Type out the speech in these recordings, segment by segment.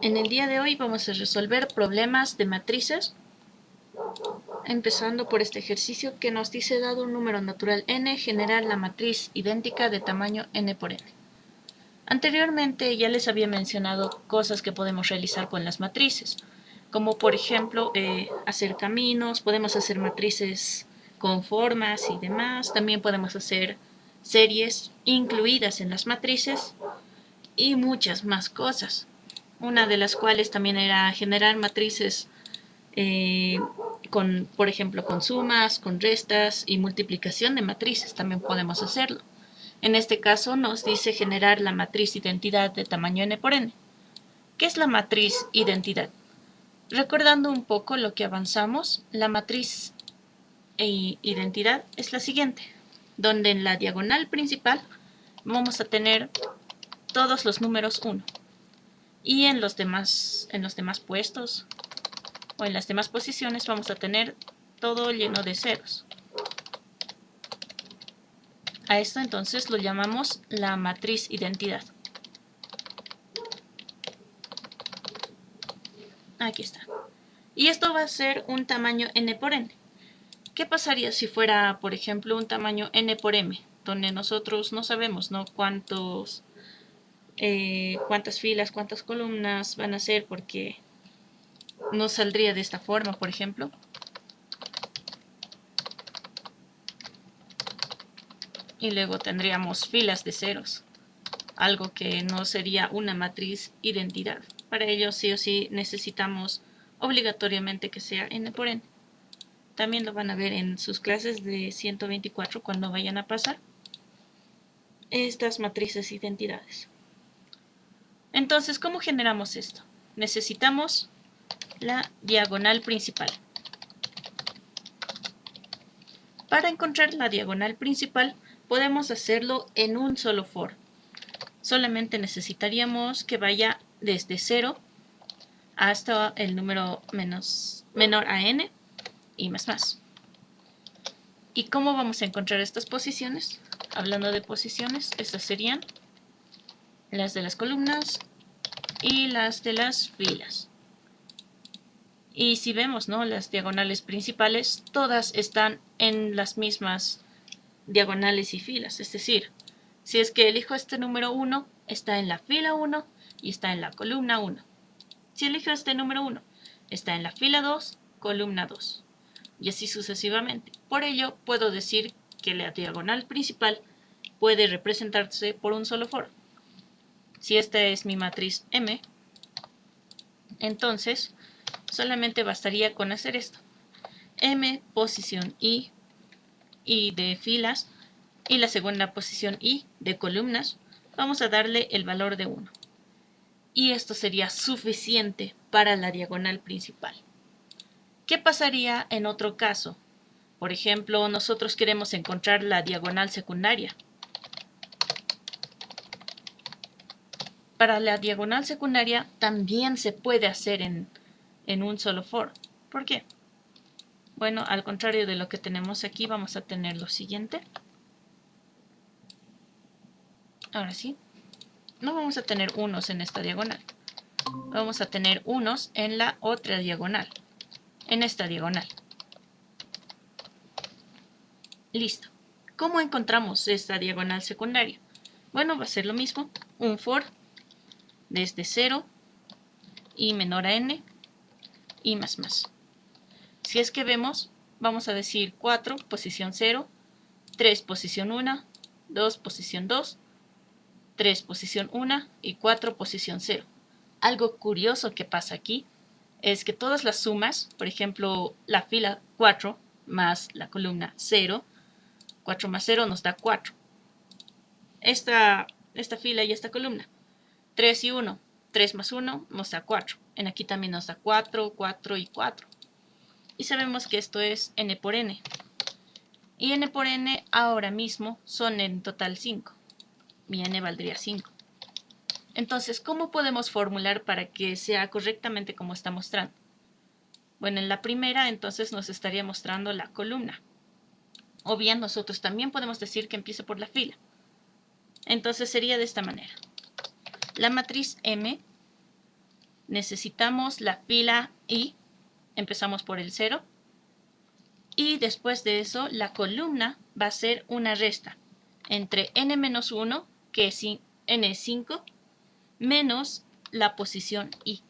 En el día de hoy vamos a resolver problemas de matrices, empezando por este ejercicio que nos dice: dado un número natural n, generar la matriz idéntica de tamaño n por n. Anteriormente ya les había mencionado cosas que podemos realizar con las matrices, como por ejemplo hacer caminos, podemos hacer matrices con formas y demás, también podemos hacer series incluidas en las matrices y muchas más cosas. Una de las cuales también era generar matrices por ejemplo, con sumas, con restas y multiplicación de matrices también podemos hacerlo. En este caso nos dice generar la matriz identidad de tamaño n por n. ¿Qué es la matriz identidad? Recordando un poco lo que avanzamos, la matriz identidad es la siguiente, donde en la diagonal principal vamos a tener todos los números 1 y en los demás puestos o en las demás posiciones vamos a tener todo lleno de ceros. A esto entonces lo llamamos la matriz identidad. Aquí está. Y esto va a ser un tamaño n por n. ¿Qué pasaría si fuera, por ejemplo, un tamaño n por m, donde nosotros no sabemos, ¿no?, cuántas filas, cuántas columnas van a ser, porque no saldría de esta forma, por ejemplo? Y luego tendríamos filas de ceros, algo que no sería una matriz identidad. Para ello sí o sí necesitamos obligatoriamente que sea n por n. También lo van a ver en sus clases de 124 cuando vayan a pasar estas matrices identidades. Entonces, ¿cómo generamos esto? Necesitamos la diagonal principal. Para encontrar la diagonal principal podemos hacerlo en un solo for. Solamente necesitaríamos que vaya desde 0 hasta el número menor a n y más. ¿Y cómo vamos a encontrar estas posiciones? Hablando de posiciones, estas serían las de las columnas y las de las filas. Y si vemos, ¿no?, las diagonales principales, todas están en las mismas diagonales y filas. Es decir, si es que elijo este número 1, está en la fila 1 y está en la columna 1. Si elijo este número 1, está en la fila 2, columna 2. Y así sucesivamente. Por ello, puedo decir que la diagonal principal puede representarse por un solo for. Si esta es mi matriz M, entonces solamente bastaría con hacer esto: M posición I de filas y la segunda posición I de columnas, vamos a darle el valor de 1. Y esto sería suficiente para la diagonal principal. ¿Qué pasaría en otro caso? Por ejemplo, nosotros queremos encontrar la diagonal secundaria. Para la diagonal secundaria también se puede hacer en un solo for. ¿Por qué? Bueno, al contrario de lo que tenemos aquí, vamos a tener lo siguiente. Ahora sí, no vamos a tener unos en esta diagonal. Vamos a tener unos en la otra diagonal, en esta diagonal. Listo. ¿Cómo encontramos esta diagonal secundaria? Bueno, va a ser lo mismo. Un for desde 0 y menor a n y más. Si es que vemos, vamos a decir 4, posición 0, 3, posición 1, 2, posición 2, 3, posición 1 y 4, posición 0. Algo curioso que pasa aquí es que todas las sumas, por ejemplo, la fila 4 más la columna 0, 4 más 0 nos da 4. Esta fila y esta columna, 3 y 1, 3 más 1 nos da 4. En aquí también nos da 4, 4 y 4. Y sabemos que esto es n por n. Y n por n ahora mismo son en total 5. Mi n valdría 5. Entonces, ¿cómo podemos formular para que sea correctamente como está mostrando? Bueno, en la primera entonces nos estaría mostrando la columna. O bien nosotros también podemos decir que empiece por la fila. Entonces sería de esta manera. La matriz M necesitamos la fila I, empezamos por el 0, y después de eso la columna va a ser una resta entre n-1, que es n5, menos la posición I.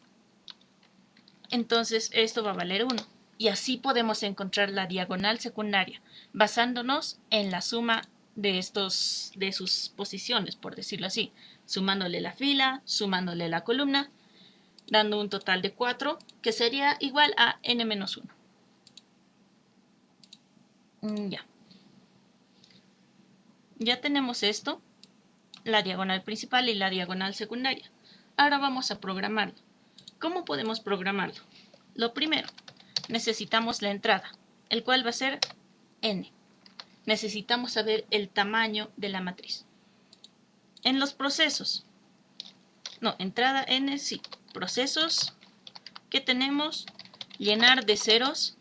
Entonces esto va a valer 1. Y así podemos encontrar la diagonal secundaria, basándonos en la suma de sus posiciones, por decirlo así, sumándole la fila, sumándole la columna, dando un total de 4, que sería igual a n-1. Ya. Ya tenemos esto, la diagonal principal y la diagonal secundaria. Ahora vamos a programarlo. ¿Cómo podemos programarlo? Lo primero, necesitamos la entrada, el cual va a ser n. Necesitamos saber el tamaño de la matriz. En los procesos, entrada n, sí, procesos que tenemos, llenar de ceros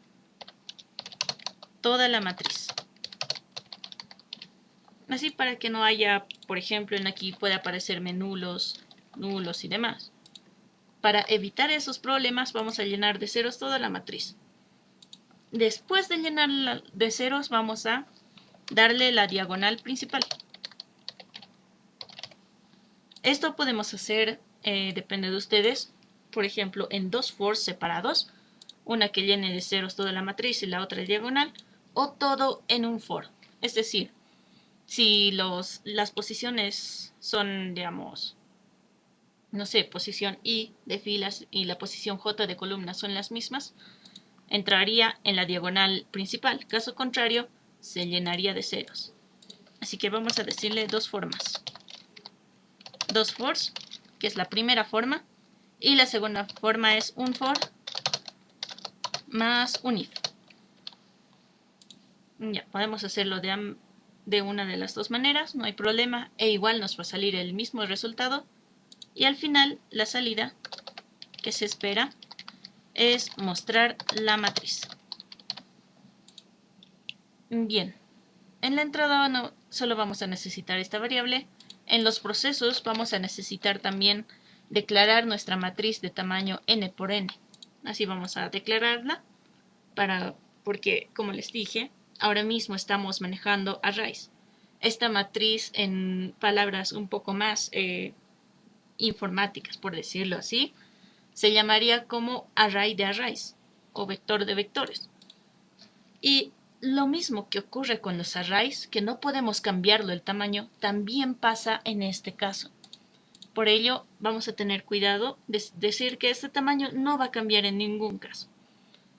toda la matriz. Así para que no haya, por ejemplo, en aquí puede aparecerme nulos y demás. Para evitar esos problemas vamos a llenar de ceros toda la matriz. Después de llenar de ceros vamos a darle la diagonal principal. Esto podemos hacer, depende de ustedes, por ejemplo, en dos fors separados, una que llene de ceros toda la matriz y la otra diagonal, o todo en un for. Es decir, si las posiciones son, digamos, no sé, posición I de filas y la posición J de columnas son las mismas, entraría en la diagonal principal. Caso contrario, se llenaría de ceros. Así que vamos a decirle dos formas. Dos fors, que es la primera forma, y la segunda forma es un for más un if. Ya, podemos hacerlo de una de las dos maneras, no hay problema, e igual nos va a salir el mismo resultado. Y al final, la salida que se espera es mostrar la matriz. Bien, en la entrada no solo vamos a necesitar esta variable. En los procesos vamos a necesitar también declarar nuestra matriz de tamaño n por n. Así vamos a declararla porque, como les dije, ahora mismo estamos manejando arrays. Esta matriz, en palabras un poco más informáticas, por decirlo así, se llamaría como array de arrays o vector de vectores. Y lo mismo que ocurre con los arrays, que no podemos cambiarlo el tamaño, también pasa en este caso. Por ello, vamos a tener cuidado de decir que este tamaño no va a cambiar en ningún caso.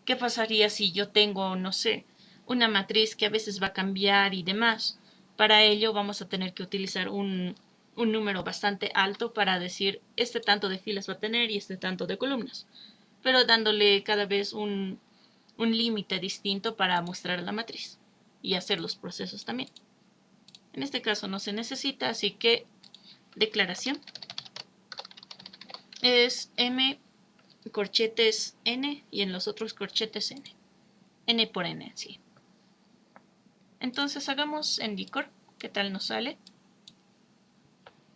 ¿Qué pasaría si yo tengo, no sé, una matriz que a veces va a cambiar y demás? Para ello vamos a tener que utilizar un número bastante alto para decir este tanto de filas va a tener y este tanto de columnas, pero dándole cada vez un límite distinto para mostrar la matriz y hacer los procesos también. En este caso no se necesita, así que declaración es m corchetes n y en los otros corchetes n por n, sí. Entonces hagamos en Dicor, ¿qué tal nos sale?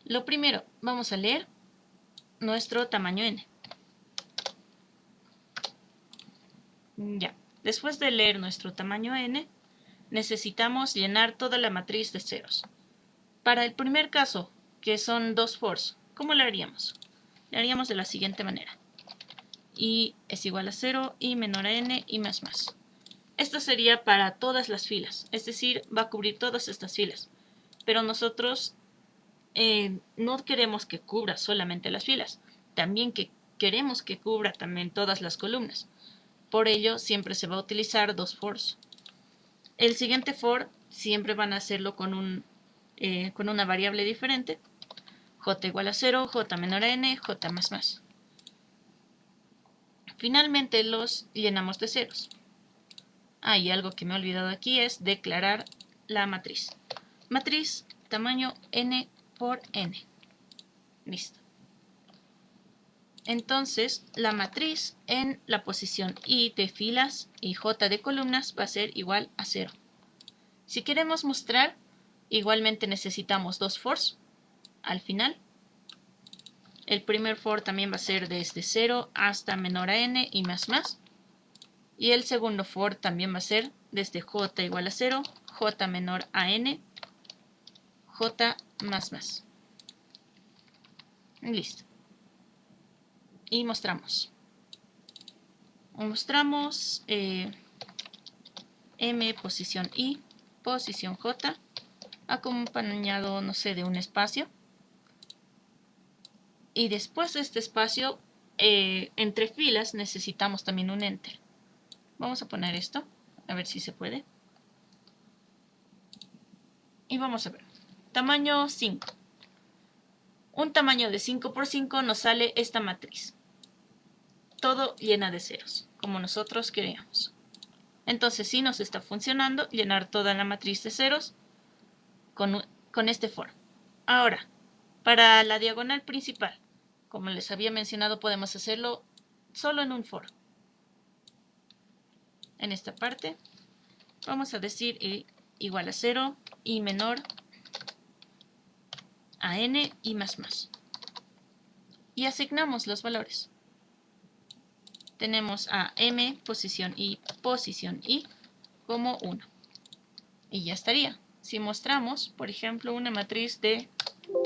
Lo primero, vamos a leer nuestro tamaño n. Ya, después de leer nuestro tamaño n, necesitamos llenar toda la matriz de ceros. Para el primer caso, que son dos fors, ¿cómo lo haríamos? Lo haríamos de la siguiente manera. I es igual a 0, I menor a n y más más. Esto sería para todas las filas, es decir, va a cubrir todas estas filas. Pero nosotros no queremos que cubra solamente las filas, también queremos que cubra también todas las columnas. Por ello, siempre se va a utilizar dos fors. El siguiente for siempre van a hacerlo con una variable diferente. J igual a 0, J menor a n, J más más. Finalmente los llenamos de ceros. Y algo que me he olvidado aquí es declarar la matriz. Matriz tamaño n por n. Listo. Entonces, la matriz en la posición I de filas y J de columnas va a ser igual a 0. Si queremos mostrar, igualmente necesitamos dos fors al final. el primer for también va a ser desde 0 hasta menor a n y más más. Y el segundo for también va a ser desde j igual a 0, j menor a n, j más más. Listo. Y mostramos. Mostramos m posición i, posición j, acompañado, no sé, de un espacio. Y después de este espacio, entre filas necesitamos también un enter. Vamos a poner esto, a ver si se puede. Y vamos a ver. Tamaño 5. Un tamaño de 5 por 5 nos sale esta matriz. Todo llena de ceros, como nosotros queríamos. Entonces sí nos está funcionando llenar toda la matriz de ceros con este for. Ahora, para la diagonal principal, como les había mencionado, podemos hacerlo solo en un for. En esta parte vamos a decir i igual a 0 y menor a n y más más. Y asignamos los valores. Tenemos a m posición i como 1. Y ya estaría. Si mostramos, por ejemplo, una matriz de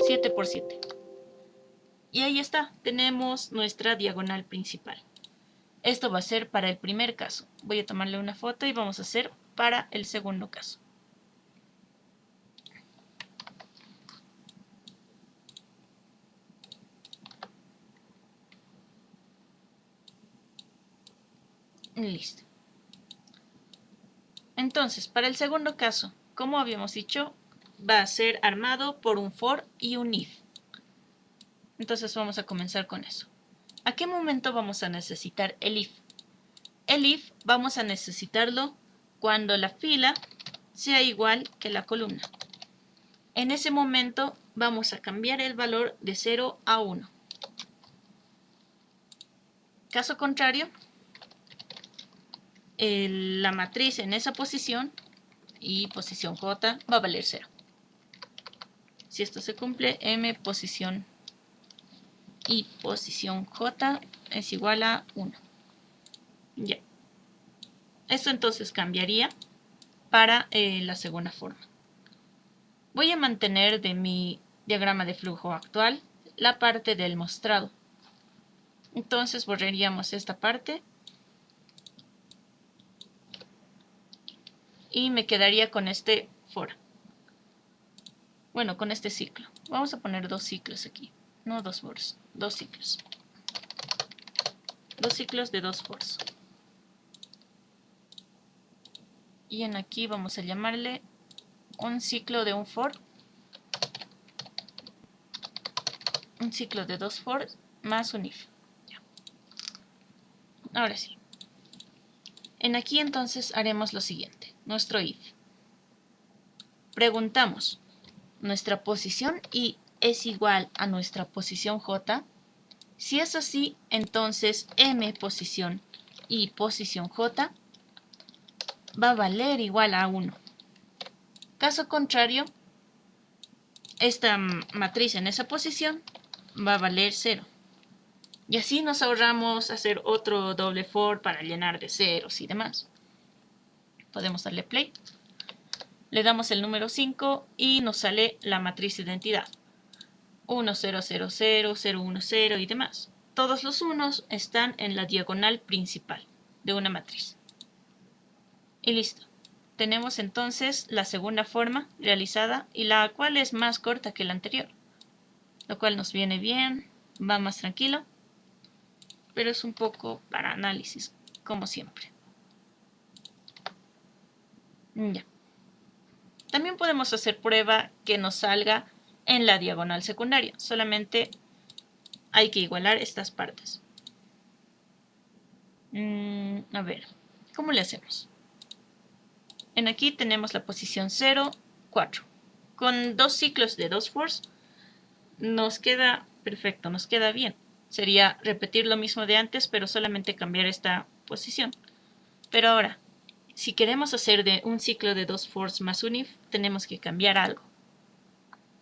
7 por 7. Y ahí está, tenemos nuestra diagonal principal. Esto va a ser para el primer caso. Voy a tomarle una foto y vamos a hacer para el segundo caso. Listo. Entonces, para el segundo caso, como habíamos dicho, va a ser armado por un for y un if. Entonces vamos a comenzar con eso. ¿A qué momento vamos a necesitar el if? El if vamos a necesitarlo cuando la fila sea igual que la columna. En ese momento vamos a cambiar el valor de 0 a 1. Caso contrario, la matriz en esa posición y posición j va a valer 0. Si esto se cumple, m posición y posición j es igual a 1. Ya. Esto entonces cambiaría para la segunda forma. Voy a mantener de mi diagrama de flujo actual la parte del mostrado. Entonces borraríamos esta parte y me quedaría con este for. Bueno, con este ciclo. Vamos a poner 2 ciclos aquí. No 2 fors, 2 ciclos. 2 ciclos de 2 fors. Y en aquí vamos a llamarle un ciclo de un for. Un ciclo de 2 for más un if. Ya. Ahora sí. En aquí entonces haremos lo siguiente. Nuestro if. Preguntamos. Nuestra posición i es igual a nuestra posición j. Si es así, entonces m posición y posición j va a valer igual a 1. Caso contrario, esta matriz en esa posición va a valer 0. Y así nos ahorramos hacer otro doble for para llenar de ceros y demás. Podemos darle play. Le damos el número 5 y nos sale la matriz de identidad. 1, 0, 0, 0, 0, 1, 0 y demás. Todos los unos están en la diagonal principal de una matriz. Y listo. Tenemos entonces la segunda forma realizada y la cual es más corta que la anterior. Lo cual nos viene bien, va más tranquilo, pero es un poco para análisis, como siempre. Ya. También podemos hacer prueba que nos salga en la diagonal secundaria. Solamente hay que igualar estas partes. A ver, ¿cómo le hacemos? En aquí tenemos la posición 0, 4. Con 2 ciclos de 2 fors nos queda perfecto, nos queda bien. Sería repetir lo mismo de antes, pero solamente cambiar esta posición. Pero ahora, si queremos hacer de un ciclo de 2 fors más un if, tenemos que cambiar algo.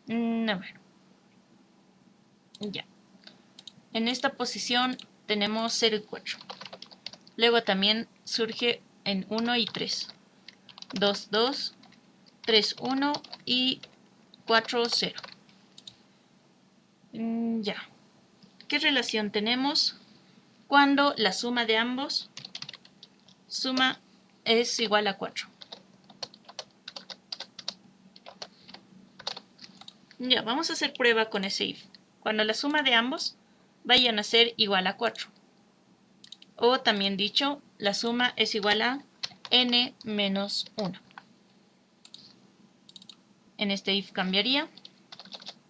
A ver. Ya. En esta posición tenemos 0 y 4. Luego también surge en 1 y 3. 2, 2, 3, 1 y 4, 0. Ya. ¿Qué relación tenemos cuando la suma de ambos es igual a 4? Ya, vamos a hacer prueba con ese if. Cuando la suma de ambos vayan a ser igual a 4. O también dicho, la suma es igual a n menos 1. En este if cambiaría.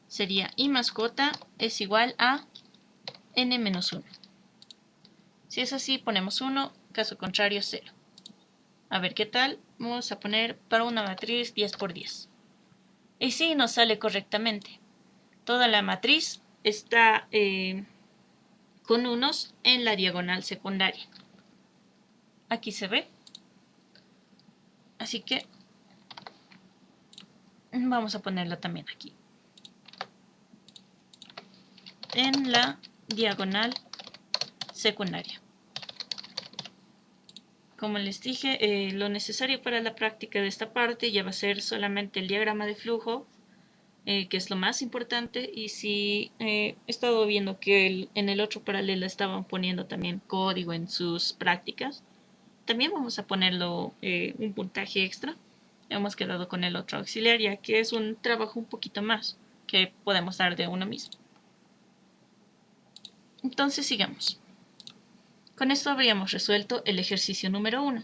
Sería i más j es igual a n menos 1. Si es así, ponemos 1, caso contrario 0. A ver qué tal. Vamos a poner para una matriz 10 por 10. Y sí, nos sale correctamente. Toda la matriz está con unos en la diagonal secundaria. Aquí se ve. Así que vamos a ponerla también aquí. En la diagonal secundaria. Como les dije, lo necesario para la práctica de esta parte ya va a ser solamente el diagrama de flujo, que es lo más importante. Y si he estado viendo que en el otro paralelo estaban poniendo también código en sus prácticas, también vamos a ponerlo un puntaje extra. Hemos quedado con el otro auxiliar, ya que es un trabajo un poquito más que podemos dar de uno mismo. Entonces sigamos. Con esto habríamos resuelto el ejercicio número 1.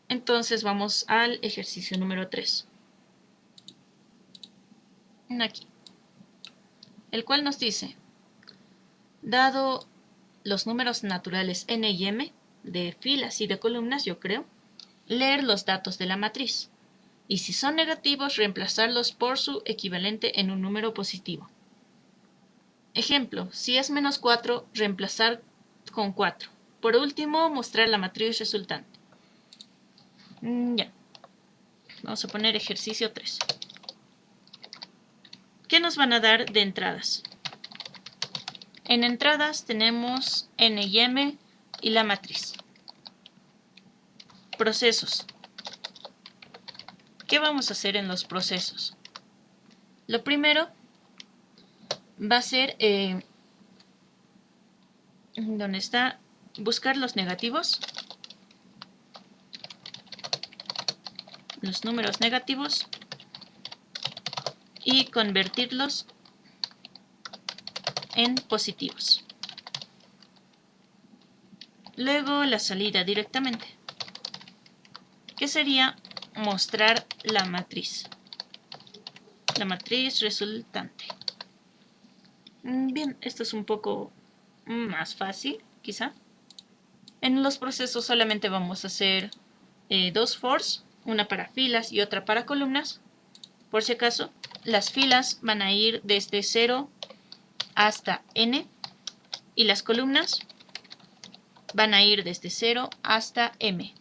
Entonces vamos al ejercicio número 3. Aquí. El cual nos dice, dado los números naturales n y m, de filas y de columnas, yo creo, leer los datos de la matriz. Y si son negativos, reemplazarlos por su equivalente en un número positivo. Ejemplo, si es menos 4, reemplazar con 4. Por último, mostrar la matriz resultante. Ya. Vamos a poner ejercicio 3. ¿Qué nos van a dar de entradas? En entradas tenemos n y m y la matriz. Procesos. ¿Qué vamos a hacer en los procesos? Lo primero va a ser, ¿dónde está? Buscar los negativos. Los números negativos. Y convertirlos en positivos. Luego la salida directamente, que sería mostrar la matriz resultante. Bien, esto es un poco más fácil, quizá. En los procesos solamente vamos a hacer dos fors, una para filas y otra para columnas. Por si acaso, las filas van a ir desde 0 hasta n y las columnas van a ir desde 0 hasta m.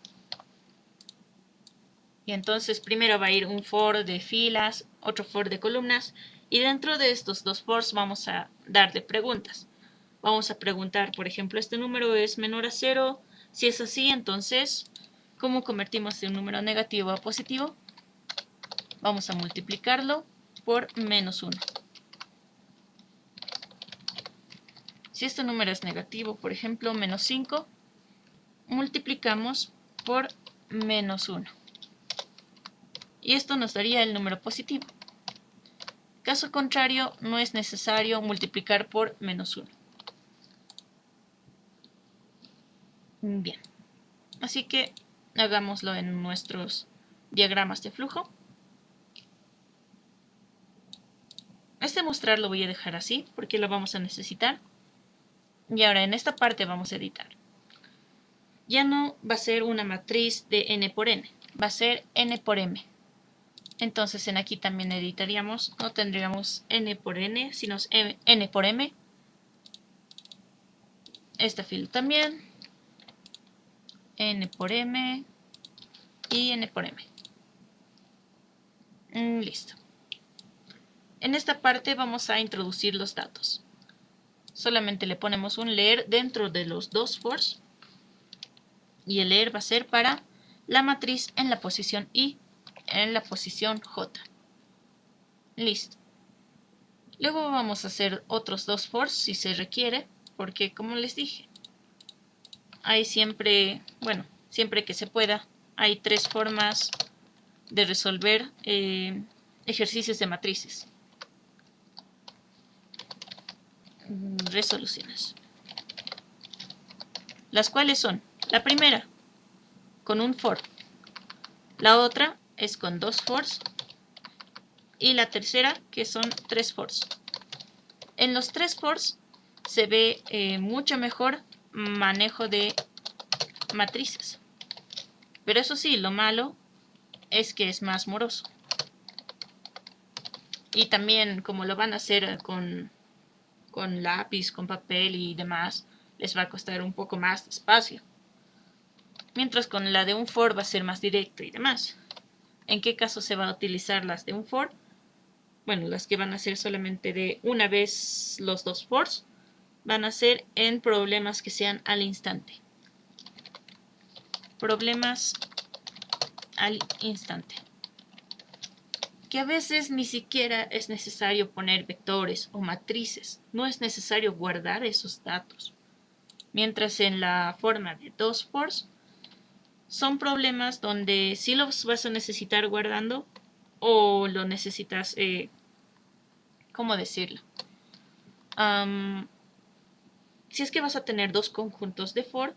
Y entonces primero va a ir un for de filas, otro for de columnas, y dentro de estos dos fors vamos a darle preguntas. Vamos a preguntar, por ejemplo, ¿este número es menor a 0? Si es así, entonces, ¿cómo convertimos de un número negativo a positivo? Vamos a multiplicarlo por menos 1. Si este número es negativo, por ejemplo, menos 5, multiplicamos por menos 1. Y esto nos daría el número positivo. Caso contrario, no es necesario multiplicar por menos 1. Bien, así que hagámoslo en nuestros diagramas de flujo. Este mostrar lo voy a dejar así porque lo vamos a necesitar. Y ahora en esta parte vamos a editar. Ya no va a ser una matriz de n por n, va a ser n por m. Entonces en aquí también editaríamos, no tendríamos n por n, sino n por m. Esta fila también, n por m y n por m. Listo. En esta parte vamos a introducir los datos. solamente le ponemos un leer dentro de los dos fors y el leer va a ser para la matriz en la posición I, en la posición J. Listo. Luego vamos a hacer otros dos fors si se requiere, porque como les dije, hay siempre, bueno, siempre que se pueda, hay tres formas de resolver ejercicios de matrices. Resoluciones. Las cuales son, la primera, con un for. La otra es con dos fors. Y la tercera, que son tres fors. En los tres fors se ve mucho mejor manejo de matrices. Pero eso sí, lo malo es que es más moroso. Y también, como lo van a hacer con lápiz, con papel y demás, les va a costar un poco más de espacio. Mientras con la de un for va a ser más directo y demás. ¿En qué caso se va a utilizar las de un for? Bueno, las que van a ser solamente de una vez los dos fors, van a ser en problemas que sean al instante. Problemas al instante. Que a veces ni siquiera es necesario poner vectores o matrices. No es necesario guardar esos datos. Mientras en la forma de dos fors, son problemas donde sí los vas a necesitar guardando o lo necesitas, ¿cómo decirlo? Si es que vas a tener dos conjuntos de for,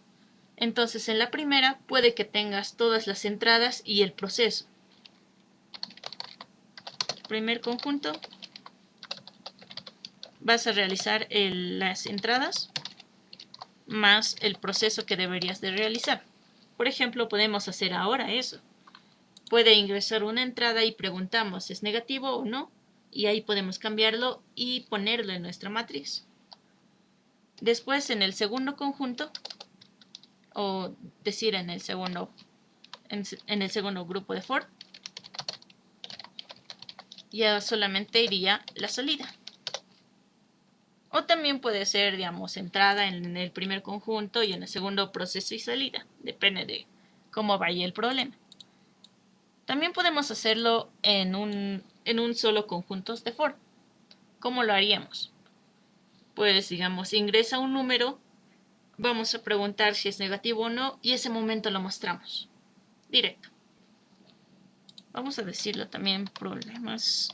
entonces en la primera puede que tengas todas las entradas y el proceso. Primer conjunto, vas a realizar las entradas más el proceso que deberías de realizar. Por ejemplo, podemos hacer ahora eso. Puede ingresar una entrada y preguntamos, ¿es negativo o no? Y ahí podemos cambiarlo y ponerlo en nuestra matriz. Después, en el segundo conjunto, o decir en el segundo grupo de for, ya solamente iría la salida. O también puede ser, digamos, entrada en el primer conjunto y en el segundo proceso y salida. Depende de cómo vaya el problema. También podemos hacerlo en un solo conjunto de for. ¿Cómo lo haríamos? Pues, digamos, ingresa un número, vamos a preguntar si es negativo o no y ese momento lo mostramos. Directo. Vamos a decirlo también, problemas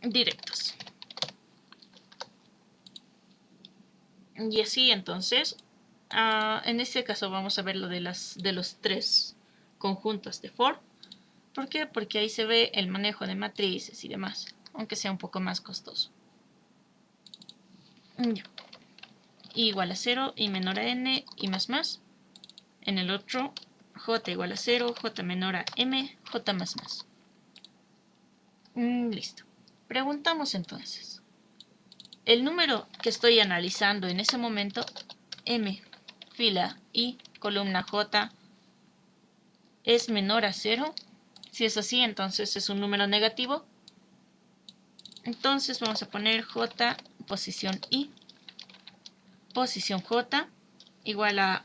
directos. Y así entonces, en este caso vamos a ver lo de los tres conjuntos de for. ¿Por qué? Porque ahí se ve el manejo de matrices y demás, aunque sea un poco más costoso. Ya. Igual a 0 y menor a n y más. En el otro, j igual a 0, j menor a m, j más. Listo. Preguntamos entonces. El número que estoy analizando en ese momento, m, fila y columna j, es menor a 0. Si es así, entonces es un número negativo. Entonces vamos a poner j posición i, posición j igual a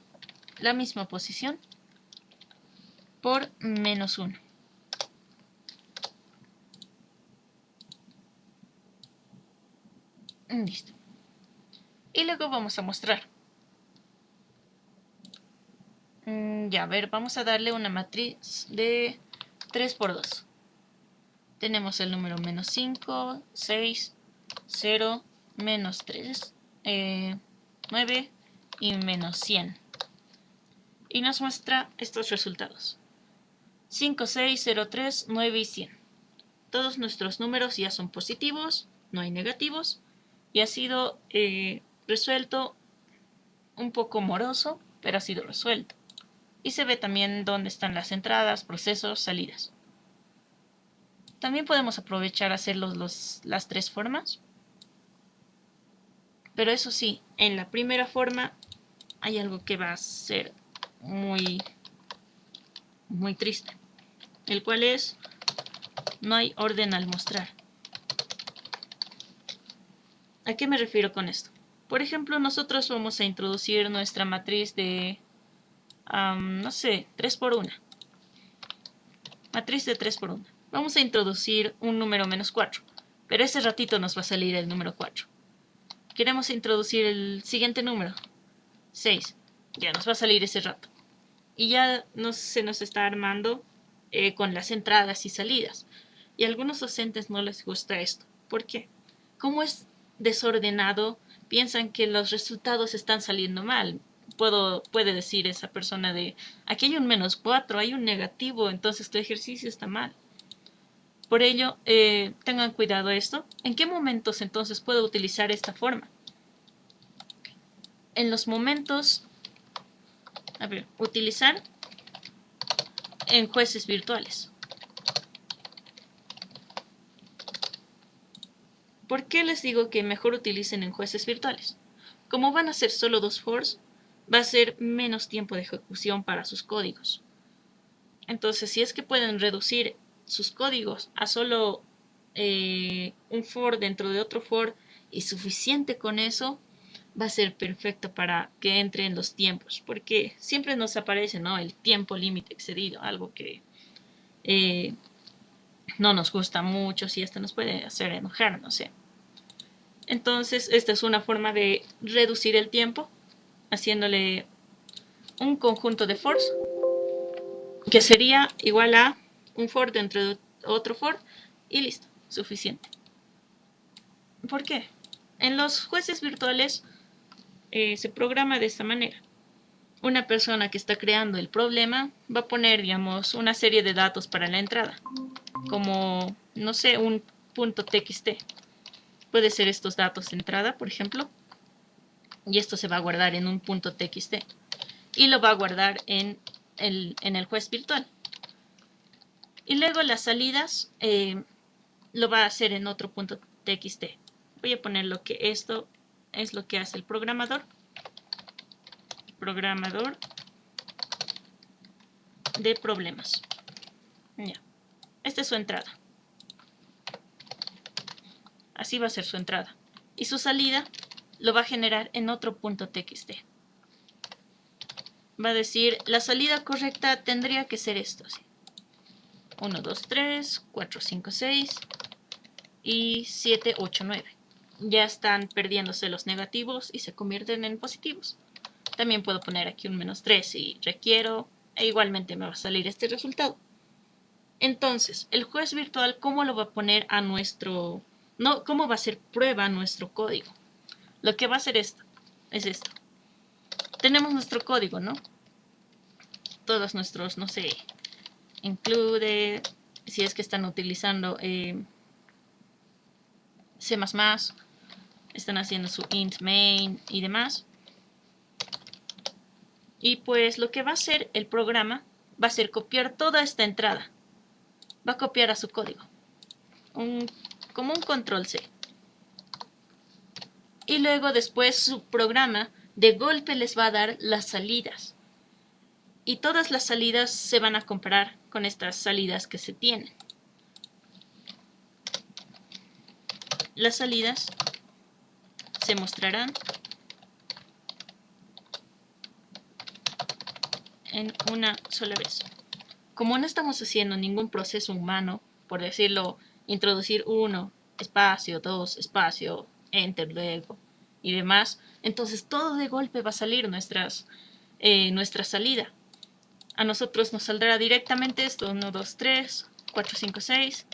la misma posición por menos 1. Listo. Y luego vamos a mostrar. Ya, a ver, vamos a darle una matriz de 3 por 2. Tenemos el número menos 5, 6, 0, menos 3, 9 y menos 100. Y nos muestra estos resultados. 5, 6, 0, 3, 9 y 100. Todos nuestros números ya son positivos, no hay negativos. Y ha sido resuelto, un poco moroso, pero ha sido resuelto. Y se ve también dónde están las entradas, procesos, salidas. También podemos aprovechar hacer las tres formas. Pero eso sí, en la primera forma hay algo que va a ser muy, muy triste. El cual es, no hay orden al mostrar. ¿A qué me refiero con esto? Por ejemplo, nosotros vamos a introducir nuestra matriz de, no sé, 3 por 1. Matriz de 3 por 1. Vamos a introducir un número menos 4, pero ese ratito nos va a salir el número 4. Queremos introducir el siguiente número, 6. Ya nos va a salir ese rato. Y ya se nos está armando con las entradas y salidas. Y a algunos docentes no les gusta esto. ¿Por qué? Como es desordenado, piensan que los resultados están saliendo mal. Puede decir esa persona de, aquí hay un menos 4, hay un negativo, entonces tu ejercicio está mal. Por ello, tengan cuidado esto. ¿En qué momentos entonces puedo utilizar esta forma? En los momentos, utilizar en jueces virtuales. ¿Por qué les digo que mejor utilicen en jueces virtuales? Como van a ser solo 2 fors, va a ser menos tiempo de ejecución para sus códigos. Entonces, si es que pueden reducir sus códigos a solo un for dentro de otro for y suficiente con eso, va a ser perfecto para que entre en los tiempos, porque siempre nos aparece, ¿no?, el tiempo límite excedido, algo que no nos gusta mucho, si esto nos puede hacer enojar, no sé. Entonces, esta es una forma de reducir el tiempo, haciéndole un conjunto de fors, que sería igual a un for dentro de otro for, y listo, suficiente. ¿Por qué? En los jueces virtuales se programa de esta manera. Una persona que está creando el problema va a poner, digamos, una serie de datos para la entrada, como, no sé, un punto .txt. Puede ser estos datos de entrada, por ejemplo, y esto se va a guardar en un punto .txt y lo va a guardar en el juez virtual. Y luego las salidas lo va a hacer en otro punto .txt. Voy a poner lo que esto es lo que hace el programador. Programador de problemas. Ya. Esta es su entrada. Así va a ser su entrada. Y su salida lo va a generar en otro punto .txt. Va a decir, la salida correcta tendría que ser esto. ¿Sí? 1, 2, 3, 4, 5, 6 y 7, 8, 9. Ya están perdiéndose los negativos y se convierten en positivos. También puedo poner aquí un menos 3 si requiero, e igualmente me va a salir este resultado. Entonces, el juez virtual, ¿cómo lo va a poner a nuestro... no, cómo va a ser prueba a nuestro código? Lo que va a hacer esto es esto. Tenemos nuestro código, ¿no? Todos nuestros, no sé, include, si es que están utilizando C++, están haciendo su int main y demás. Y pues lo que va a hacer el programa va a ser copiar toda esta entrada. Va a copiar a su código. Como un control C. Y luego después su programa de golpe les va a dar las salidas. Y todas las salidas se van a comparar con estas salidas que se tienen. Las salidas se mostrarán en una sola vez. Como no estamos haciendo ningún proceso humano, por decirlo, introducir 1, espacio, 2, espacio, enter luego y demás, entonces todo de golpe va a salir nuestra salida. A nosotros nos saldrá directamente esto, 1, 2, 3, 4, 5, 6,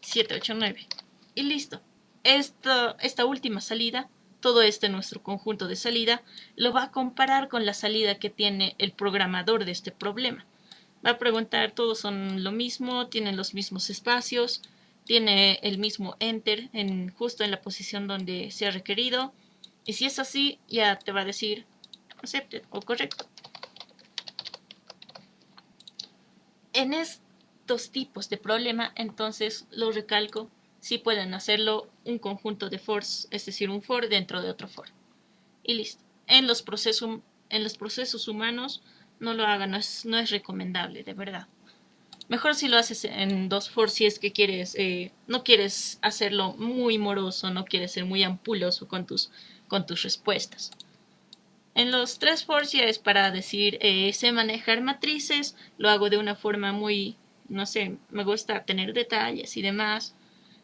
7, 8, 9. Y listo. Esta última salida, todo nuestro conjunto de salida, lo va a comparar con la salida que tiene el programador de este problema. Va a preguntar, todos son lo mismo, tienen los mismos espacios, tiene el mismo enter justo en la posición donde se ha requerido. Y si es así, ya te va a decir accepted o correcto. En estos tipos de problema, entonces lo recalco, sí pueden hacerlo un conjunto de fors, es decir, un for dentro de otro for. Y listo. En los procesos humanos no lo hagan, no es recomendable, de verdad. Mejor si lo haces en 2 for si es que quieres, no quieres hacerlo muy moroso, no quieres ser muy ampuloso con tus respuestas. En los 3 for ya es para decir, sé manejar matrices, lo hago de una forma muy, no sé, me gusta tener detalles y demás.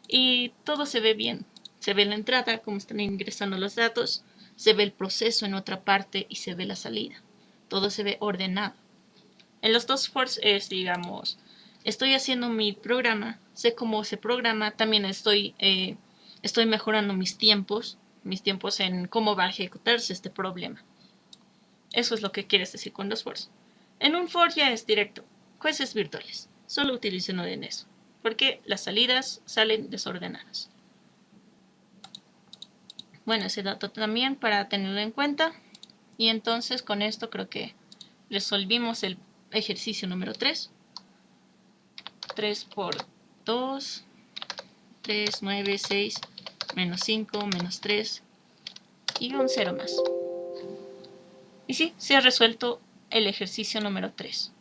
Y todo se ve bien. Se ve la entrada, cómo están ingresando los datos, se ve el proceso en otra parte y se ve la salida. Todo se ve ordenado. En los 2 fors es, digamos, estoy haciendo mi programa, sé cómo se programa, también estoy mejorando mis tiempos en cómo va a ejecutarse este problema. Eso es lo que quieres decir con los fors. En un for ya es directo, jueces virtuales. Solo utilicen en eso, porque las salidas salen desordenadas. Bueno, ese dato también para tenerlo en cuenta. Y entonces con esto creo que resolvimos el ejercicio número 3. 3 por 2, 3, 9, 6, menos 5, menos 3 y un 0 más. Y sí, se ha resuelto el ejercicio número 3.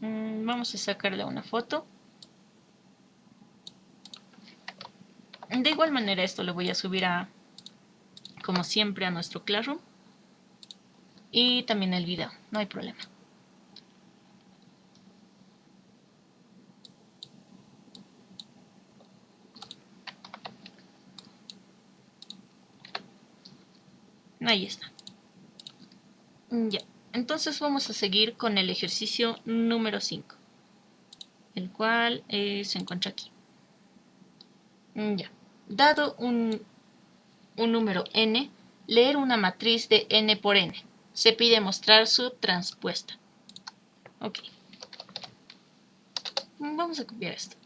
Vamos a sacarle una foto. De igual manera esto lo voy a subir como siempre a nuestro Classroom. Y también el video, no hay problema. Ahí está. Ya, entonces vamos a seguir con el ejercicio número 5, el cual se encuentra aquí. Ya, dado un número n, leer una matriz de n por n. Se pide mostrar su transpuesta. Ok. Vamos a copiar esto.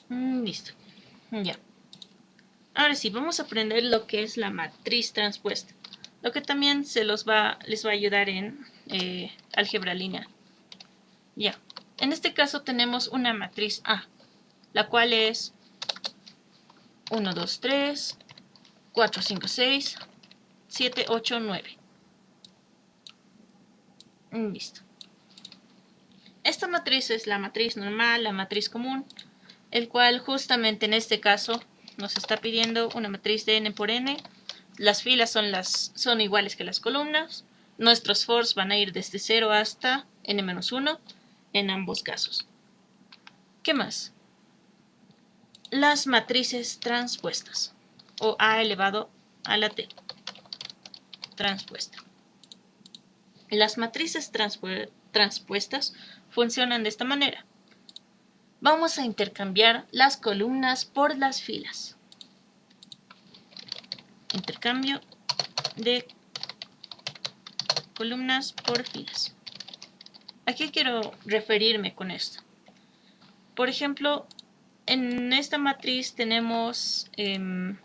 Listo. Ya. Ahora sí, vamos a aprender lo que es la matriz transpuesta. Lo que también les va a ayudar en álgebra lineal. Ya. En este caso tenemos una matriz A, la cual es 1, 2, 3, 4, 5, 6, 7, 8, 9. Listo. Esta matriz es la matriz normal, la matriz común, el cual justamente en este caso nos está pidiendo una matriz de n por n. Las filas son iguales que las columnas. Nuestros fors van a ir desde 0 hasta n-1 en ambos casos. ¿Qué más? Las matrices transpuestas, o a elevado a la t, transpuesta. Las matrices transpuestas funcionan de esta manera. Vamos a intercambiar las columnas por las filas. Intercambio de columnas por filas. ¿A qué quiero referirme con esto? Por ejemplo, en esta matriz tenemos 3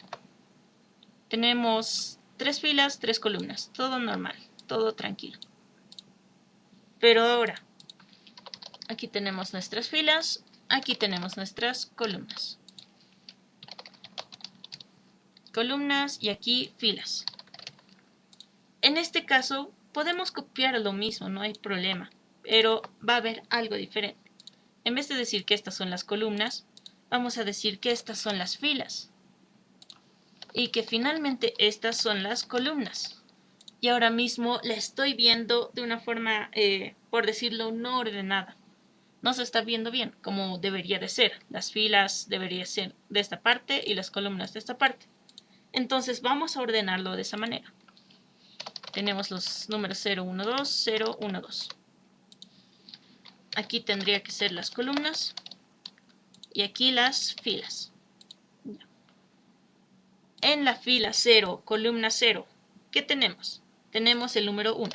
filas, 3 columnas. Todo normal, todo tranquilo. Pero ahora, aquí tenemos nuestras filas, aquí tenemos nuestras columnas. Columnas y aquí filas. En este caso, podemos copiar lo mismo, no hay problema, pero va a haber algo diferente. En vez de decir que estas son las columnas, vamos a decir que estas son las filas. Y que finalmente estas son las columnas. Y ahora mismo la estoy viendo de una forma, por decirlo, no ordenada. No se está viendo bien, como debería de ser. Las filas deberían ser de esta parte y las columnas de esta parte. Entonces vamos a ordenarlo de esa manera. Tenemos los números 0, 1, 2, 0, 1, 2. Aquí tendría que ser las columnas y aquí las filas. En la fila 0, columna 0, ¿qué tenemos? Tenemos el número 1.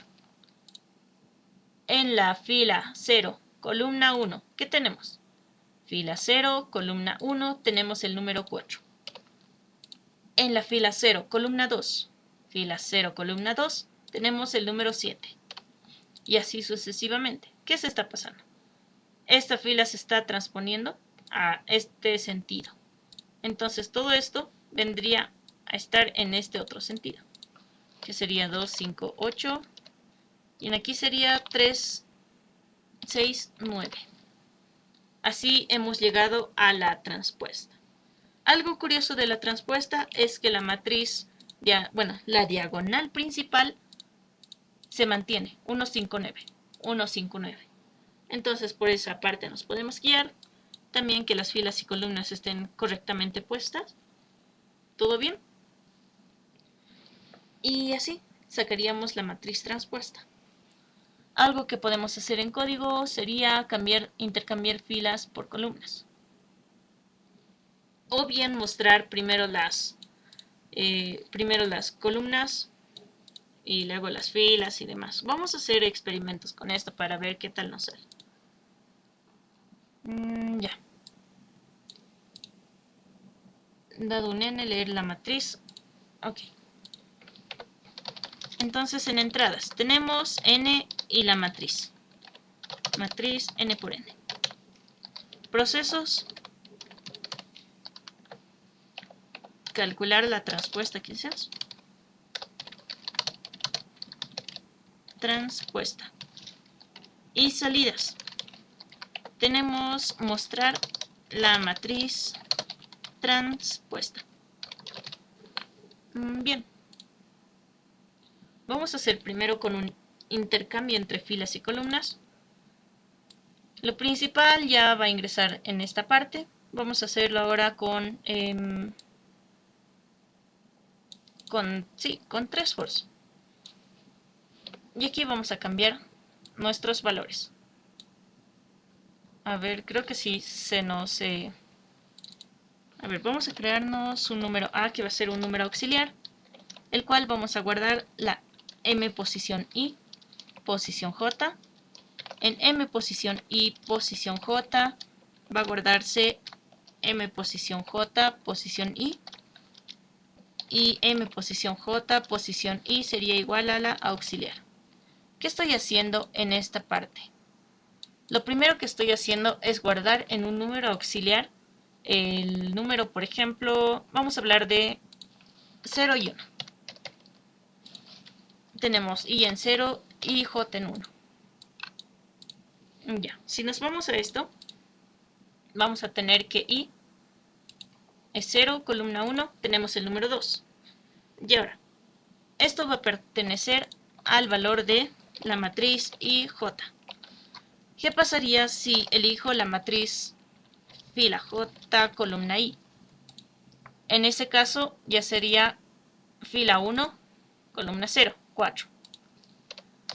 En la fila 0, columna 1, ¿qué tenemos? Fila 0, columna 1, tenemos el número 4. En la fila 0, columna 2, fila 0, columna 2, tenemos el número 7. Y así sucesivamente. ¿Qué se está pasando? Esta fila se está transponiendo a este sentido. Entonces todo esto vendría a estar en este otro sentido, que sería 2, 5, 8, y en aquí sería 3, 6, 9. Así hemos llegado a la transpuesta. Algo curioso de la transpuesta es que la matriz, la diagonal principal se mantiene, 1, 5, 9, 1, 5, 9. Entonces por esa parte nos podemos guiar. También que las filas y columnas estén correctamente puestas. ¿Todo bien? Y así sacaríamos la matriz transpuesta. Algo que podemos hacer en código sería intercambiar filas por columnas. O bien mostrar primero las columnas y luego las filas y demás. Vamos a hacer experimentos con esto para ver qué tal nos sale. Ya. Dado un n, leer la matriz. Ok. Entonces en entradas tenemos n y la matriz. Matriz n por n. Procesos. Calcular la transpuesta quizás. Transpuesta. Y salidas. Tenemos mostrar la matriz transpuesta. Bien. Vamos a hacer primero con un intercambio entre filas y columnas. Lo principal ya va a ingresar en esta parte. Vamos a hacerlo ahora con 3 fors. Y aquí vamos a cambiar nuestros valores. A ver, creo que sí se nos... A ver, vamos a crearnos un número A que va a ser un número auxiliar, el cual vamos a guardar la M posición I, posición J. En M posición I, posición J, va a guardarse M posición J, posición I. Y M posición J, posición I sería igual a la auxiliar. ¿Qué estoy haciendo en esta parte? Lo primero que estoy haciendo es guardar en un número auxiliar el número, por ejemplo, vamos a hablar de 0 y 1. Tenemos I en 0 y J en 1. Ya, si nos vamos a esto, vamos a tener que I es 0, columna 1, tenemos el número 2. Y ahora, esto va a pertenecer al valor de la matriz IJ. ¿Qué pasaría si elijo la matriz fila J, columna I? En ese caso ya sería fila 1, columna 0, 4.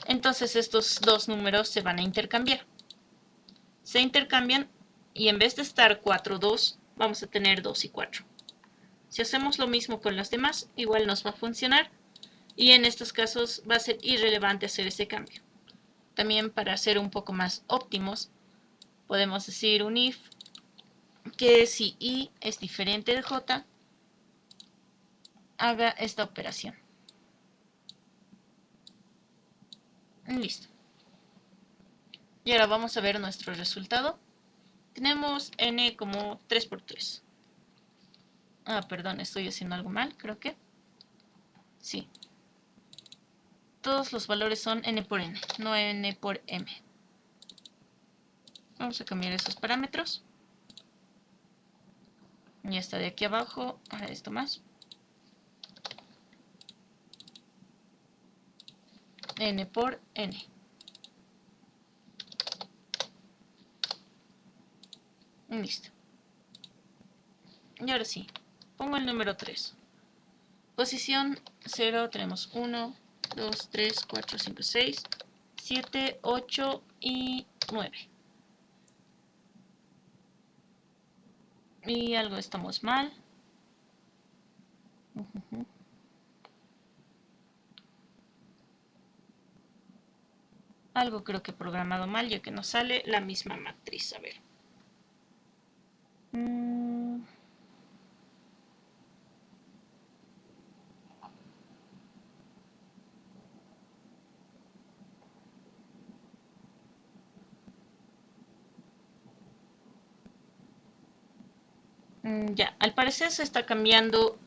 Entonces estos dos números se van a intercambiar. Se intercambian y en vez de estar 4, 2, vamos a tener 2 y 4. Si hacemos lo mismo con los demás, igual nos va a funcionar. Y en estos casos va a ser irrelevante hacer ese cambio. También para ser un poco más óptimos, podemos decir un if que si I es diferente de J, haga esta operación. Listo. Y ahora vamos a ver nuestro resultado. Tenemos n como 3 por 3. Perdón, estoy haciendo algo mal, creo que. Sí. Todos los valores son n por n, no n por m. Vamos a cambiar esos parámetros. Ya está de aquí abajo. Ahora esto más. N por n. Listo. Y ahora sí, pongo el número 3. Posición 0 tenemos 1, 2, 3, 4, 5, 6, 7, 8 y 9. Y algo estamos mal. Algo creo que he programado mal, ya que nos sale la misma matriz. A ver. Ya, al parecer se está cambiando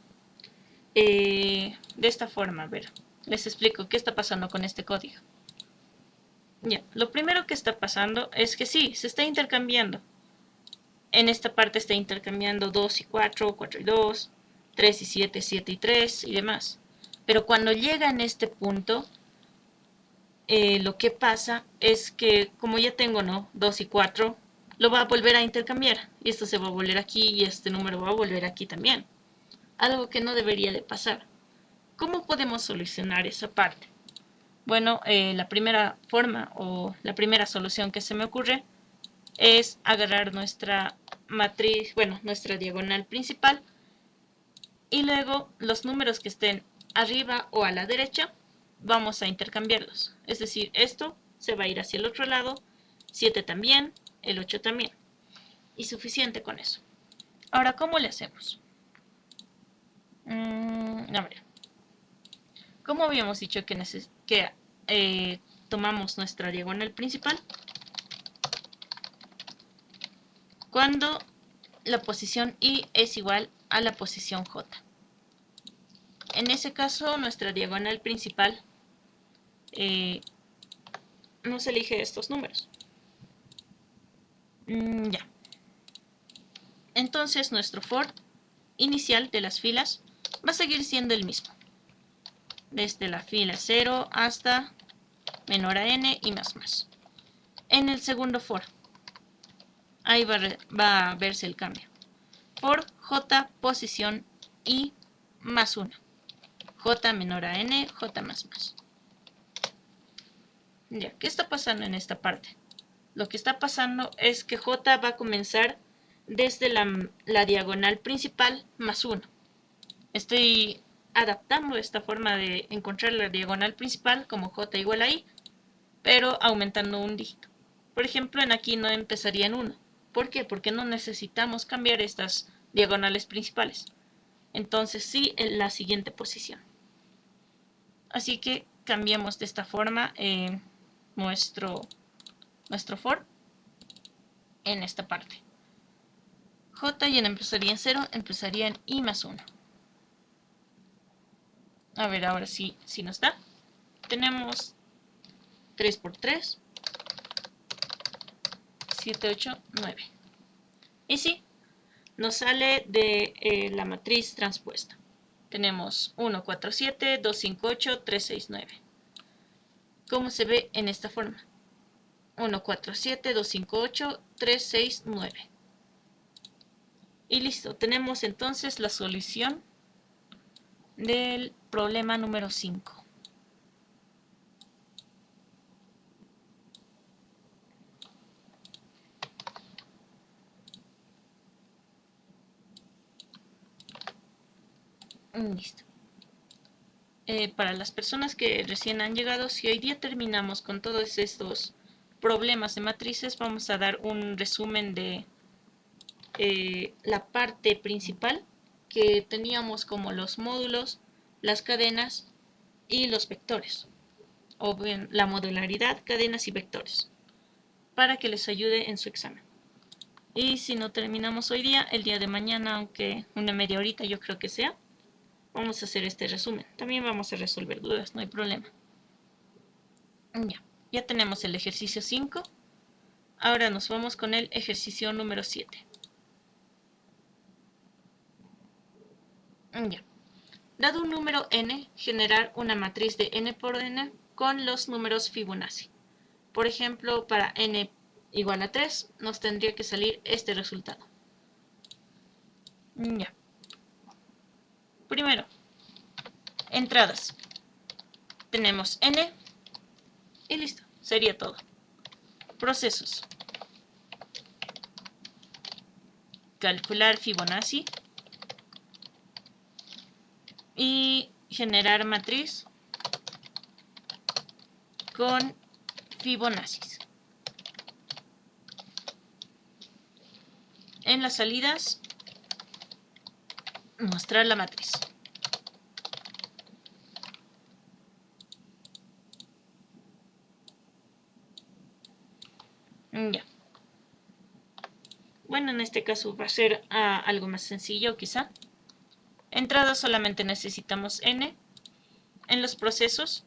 de esta forma. A ver, les explico qué está pasando con este código. Ya, lo primero que está pasando es que sí, se está intercambiando. En esta parte está intercambiando 2 y 4, 4 y 2, 3 y 7, 7 y 3 y demás. Pero cuando llega en este punto, lo que pasa es que como ya tengo, ¿no? 2 y 4, lo va a volver a intercambiar. Y esto se va a volver aquí y este número va a volver aquí también. Algo que no debería de pasar. ¿Cómo podemos solucionar esa parte? Bueno, la primera forma o la primera solución que se me ocurre es agarrar nuestra matriz, bueno, nuestra diagonal principal y luego los números que estén arriba o a la derecha vamos a intercambiarlos. Es decir, esto se va a ir hacia el otro lado, 7 también, el 8 también. Y suficiente con eso. Ahora, ¿cómo le hacemos? A ver. ¿Cómo habíamos dicho que tomamos nuestra diagonal principal? Cuando la posición I es igual a la posición J. En ese caso, nuestra diagonal principal nos elige estos números. Ya. Entonces, nuestro for inicial de las filas va a seguir siendo el mismo. Desde la fila 0 hasta menor a n y más más. En el segundo for, ahí va a verse el cambio. For j posición I más 1. J menor a n, j más más. Ya, ¿qué está pasando en esta parte? Lo que está pasando es que j va a comenzar desde la diagonal principal más 1. Estoy adaptando esta forma de encontrar la diagonal principal como j igual a i, pero aumentando un dígito. Por ejemplo, en aquí no empezaría en 1. ¿Por qué? Porque no necesitamos cambiar estas diagonales principales. Entonces sí, en la siguiente posición. Así que cambiamos de esta forma nuestro for en esta parte. J ya no empezaría en 0, empezaría en I más 1. A ver, ahora sí nos da. Tenemos 3 por 3, 7, 8, 9. Y sí, nos sale de la matriz transpuesta. Tenemos 1, 4, 7, 2, 5, 8, 3, 6, 9. ¿Cómo se ve en esta forma? 1, 4, 7, 2, 5, 8, 3, 6, 9. Y listo, tenemos entonces la solución del problema número 5. Listo. Para las personas que recién han llegado, si hoy día terminamos con todos estos problemas de matrices, vamos a dar un resumen de la parte principal que teníamos como los módulos, las cadenas y los vectores, o bien la modularidad, cadenas y vectores, para que les ayude en su examen. Y si no terminamos hoy día, el día de mañana, aunque una media horita yo creo que sea, vamos a hacer este resumen. También vamos a resolver dudas, no hay problema. Ya tenemos el ejercicio 5. Ahora nos vamos con el ejercicio número 7. Ya. Dado un número n, generar una matriz de n por n con los números Fibonacci. Por ejemplo, para n igual a 3, nos tendría que salir este resultado. Ya. Primero, entradas. Tenemos n y listo, sería todo. Procesos. Calcular Fibonacci y generar matriz con Fibonacci. En las salidas, mostrar la matriz. Ya. Bueno, en este caso va a ser algo más sencillo quizá. Entrada solamente necesitamos n. En los procesos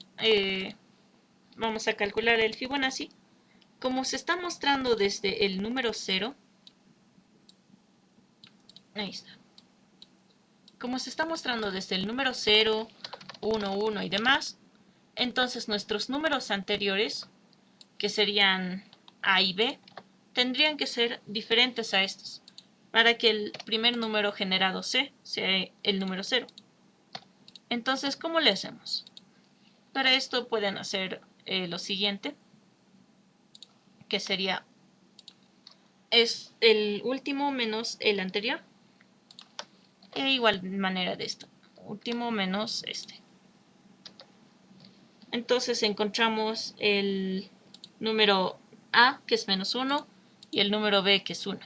vamos a calcular el Fibonacci. Como se está mostrando desde el número 0, ahí está. Como se está mostrando desde el número 0, 1, 1 y demás, entonces nuestros números anteriores, que serían A y B, tendrían que ser diferentes a estos, para que el primer número generado C sea el número 0. Entonces, ¿cómo le hacemos? Para esto pueden hacer lo siguiente, que sería es el último menos el anterior. E igual manera de esto, último menos este. Entonces encontramos el número A, que es menos 1, y el número B, que es 1.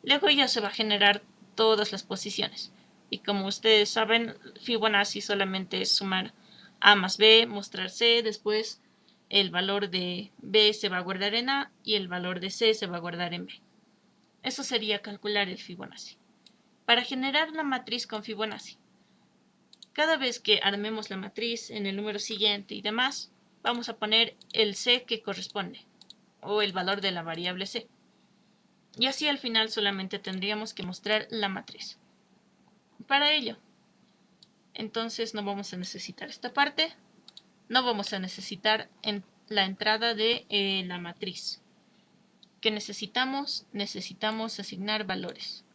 Luego ya se va a generar todas las posiciones. Y como ustedes saben, Fibonacci solamente es sumar A más B, mostrar C, después el valor de B se va a guardar en A y el valor de C se va a guardar en B. Eso sería calcular el Fibonacci. Para generar la matriz con Fibonacci, cada vez que armemos la matriz en el número siguiente y demás, vamos a poner el C que corresponde, o el valor de la variable C. Y así al final solamente tendríamos que mostrar la matriz. Para ello, entonces no vamos a necesitar esta parte, no vamos a necesitar la entrada de la matriz. ¿Qué necesitamos? Necesitamos asignar valores.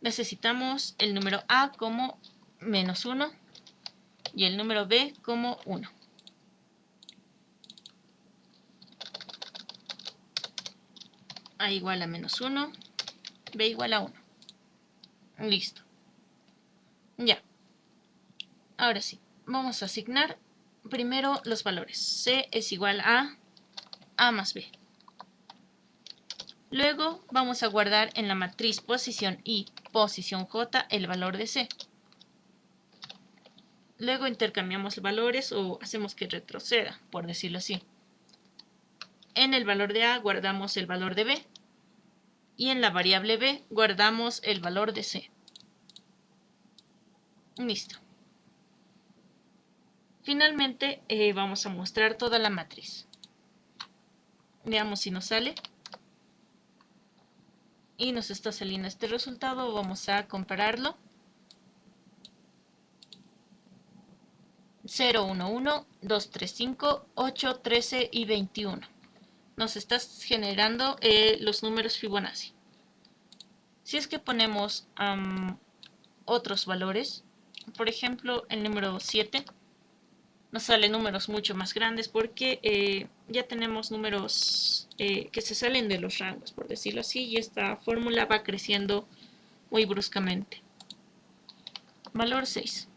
Necesitamos el número A como menos 1 y el número B como 1. A igual a menos 1, B igual a 1. Listo. Ya. Ahora sí, vamos a asignar primero los valores. C es igual a A más B. Luego vamos a guardar en la matriz posición I, posición J, el valor de C. Luego intercambiamos valores o hacemos que retroceda, por decirlo así. En el valor de A guardamos el valor de B. Y en la variable B guardamos el valor de C. Listo. Finalmente vamos a mostrar toda la matriz. Veamos si nos sale. Y nos está saliendo este resultado. Vamos a compararlo. 0, 1, 1, 2, 3, 5, 8, 13 y 21. Nos está generando los números Fibonacci. Si es que ponemos otros valores, por ejemplo el número 7, nos salen números mucho más grandes porque ya tenemos números que se salen de los rangos, por decirlo así, y esta fórmula va creciendo muy bruscamente. Valor 6.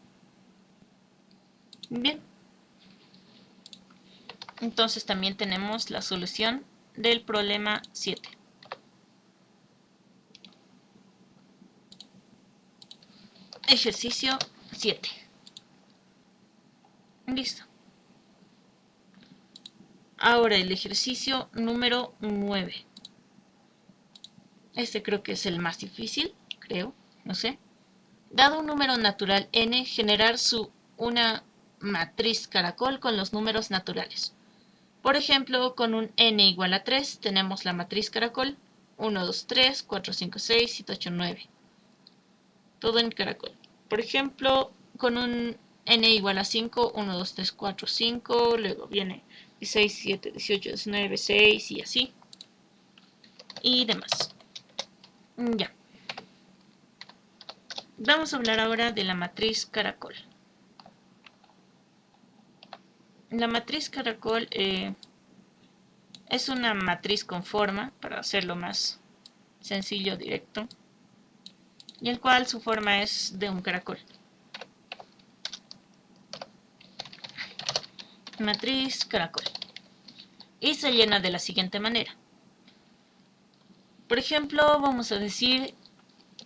Bien. Entonces también tenemos la solución del problema 7. Ejercicio 7. Listo. Ahora el ejercicio número 9. Este creo que es el más difícil, creo, no sé. Dado un número natural n, generar una matriz caracol con los números naturales. Por ejemplo, con un n igual a 3 tenemos la matriz caracol 1, 2, 3, 4, 5, 6, 7, 8, 9. Todo en caracol. Por ejemplo, con un n igual a 5, 1, 2, 3, 4, 5, luego viene 16, 17, 18, 19, 6 y así. Y demás. Ya. Vamos a hablar ahora de la matriz caracol. La matriz caracol es una matriz con forma, para hacerlo más sencillo, directo, y el cual su forma es de un caracol. Matriz caracol. Y se llena de la siguiente manera. Por ejemplo, vamos a decir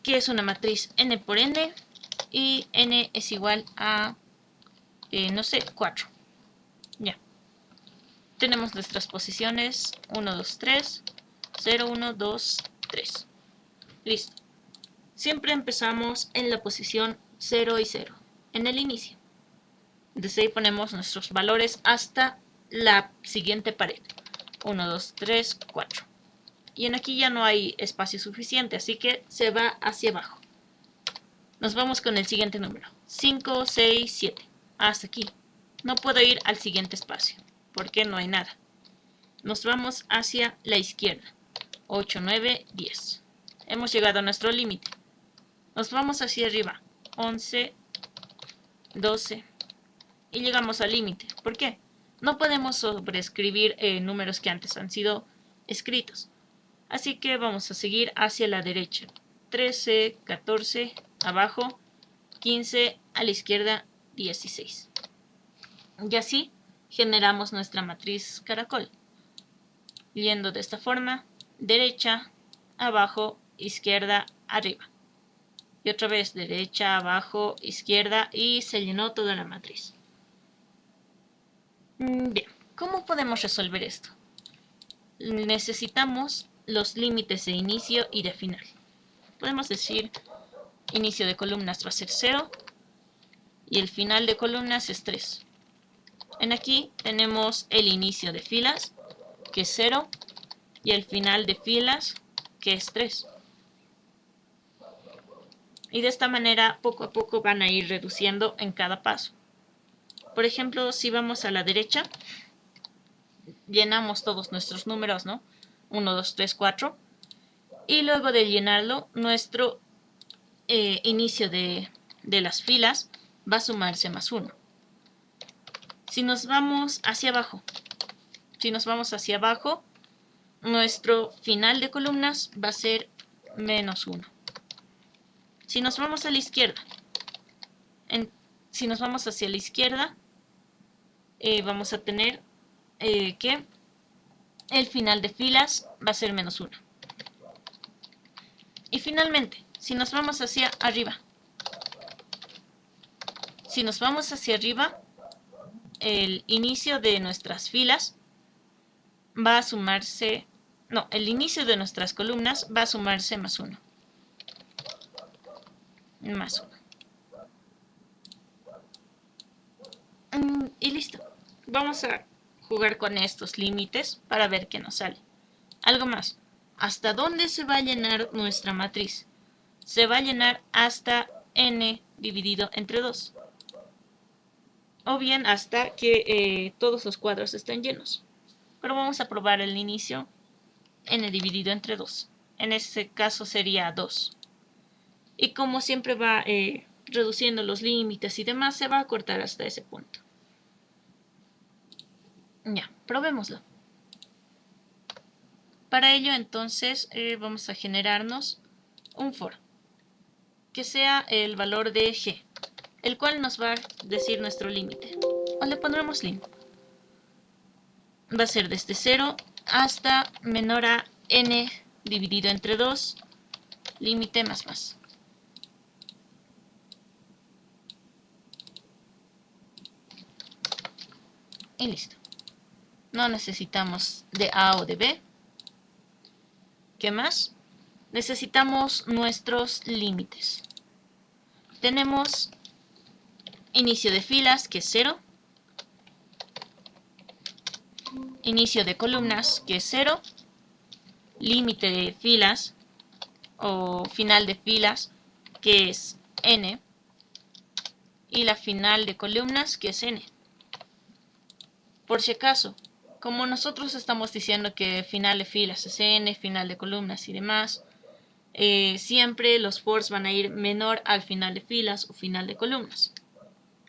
que es una matriz n por n y n es igual a, no sé, 4. Ya. Tenemos nuestras posiciones 1, 2, 3, 0, 1, 2, 3. Listo. Siempre empezamos en la posición 0 y 0 en el inicio. Desde ahí ponemos nuestros valores hasta la siguiente pared. 1, 2, 3, 4. Y en aquí ya no hay espacio suficiente, así que se va hacia abajo. Nos vamos con el siguiente número. 5, 6, 7. Hasta aquí. No puedo ir al siguiente espacio, porque no hay nada. Nos vamos hacia la izquierda. 8, 9, 10. Hemos llegado a nuestro límite. Nos vamos hacia arriba. 11, 12. Y llegamos al límite. ¿Por qué? No podemos sobreescribir números que antes han sido escritos. Así que vamos a seguir hacia la derecha. 13, 14, abajo, 15, a la izquierda, 16. Y así generamos nuestra matriz caracol. Yendo de esta forma, derecha, abajo, izquierda, arriba. Y otra vez, derecha, abajo, izquierda, y se llenó toda la matriz. Bien, ¿cómo podemos resolver esto? Necesitamos los límites de inicio y de final. Podemos decir, inicio de columnas va a ser 0 y el final de columnas es 3. En aquí tenemos el inicio de filas, que es 0, y el final de filas, que es 3. Y de esta manera, poco a poco van a ir reduciendo en cada paso. Por ejemplo, si vamos a la derecha, llenamos todos nuestros números, ¿no? 1, 2, 3, 4. Y luego de llenarlo, nuestro inicio de las filas va a sumarse más 1. Si nos vamos hacia abajo, nuestro final de columnas va a ser menos 1. Si nos vamos a la izquierda, vamos a tener que el final de filas va a ser menos 1. Y finalmente, si nos vamos hacia arriba, el inicio de nuestras filas va a sumarse, el inicio de nuestras columnas va a sumarse más 1. Más 1. Y listo. Vamos a jugar con estos límites para ver qué nos sale. Algo más. ¿Hasta dónde se va a llenar nuestra matriz? Se va a llenar hasta n dividido entre 2. O bien hasta que todos los cuadros estén llenos. Pero vamos a probar el inicio n dividido entre 2. En este caso sería 2. Y como siempre va reduciendo los límites y demás, se va a cortar hasta ese punto. Ya, probémoslo. Para ello, entonces, vamos a generarnos un for que sea el valor de g, el cual nos va a decir nuestro límite. O le pondremos lim. Va a ser desde 0 hasta menor a n dividido entre 2, límite más más. Y listo. No necesitamos de A o de B. ¿Qué más? Necesitamos nuestros límites. Tenemos inicio de filas, que es 0. Inicio de columnas, que es 0. Límite de filas o final de filas, que es n. Y la final de columnas, que es n. Por si acaso, como nosotros estamos diciendo que final de filas es n, final de columnas y demás, siempre los fors van a ir menor al final de filas o final de columnas.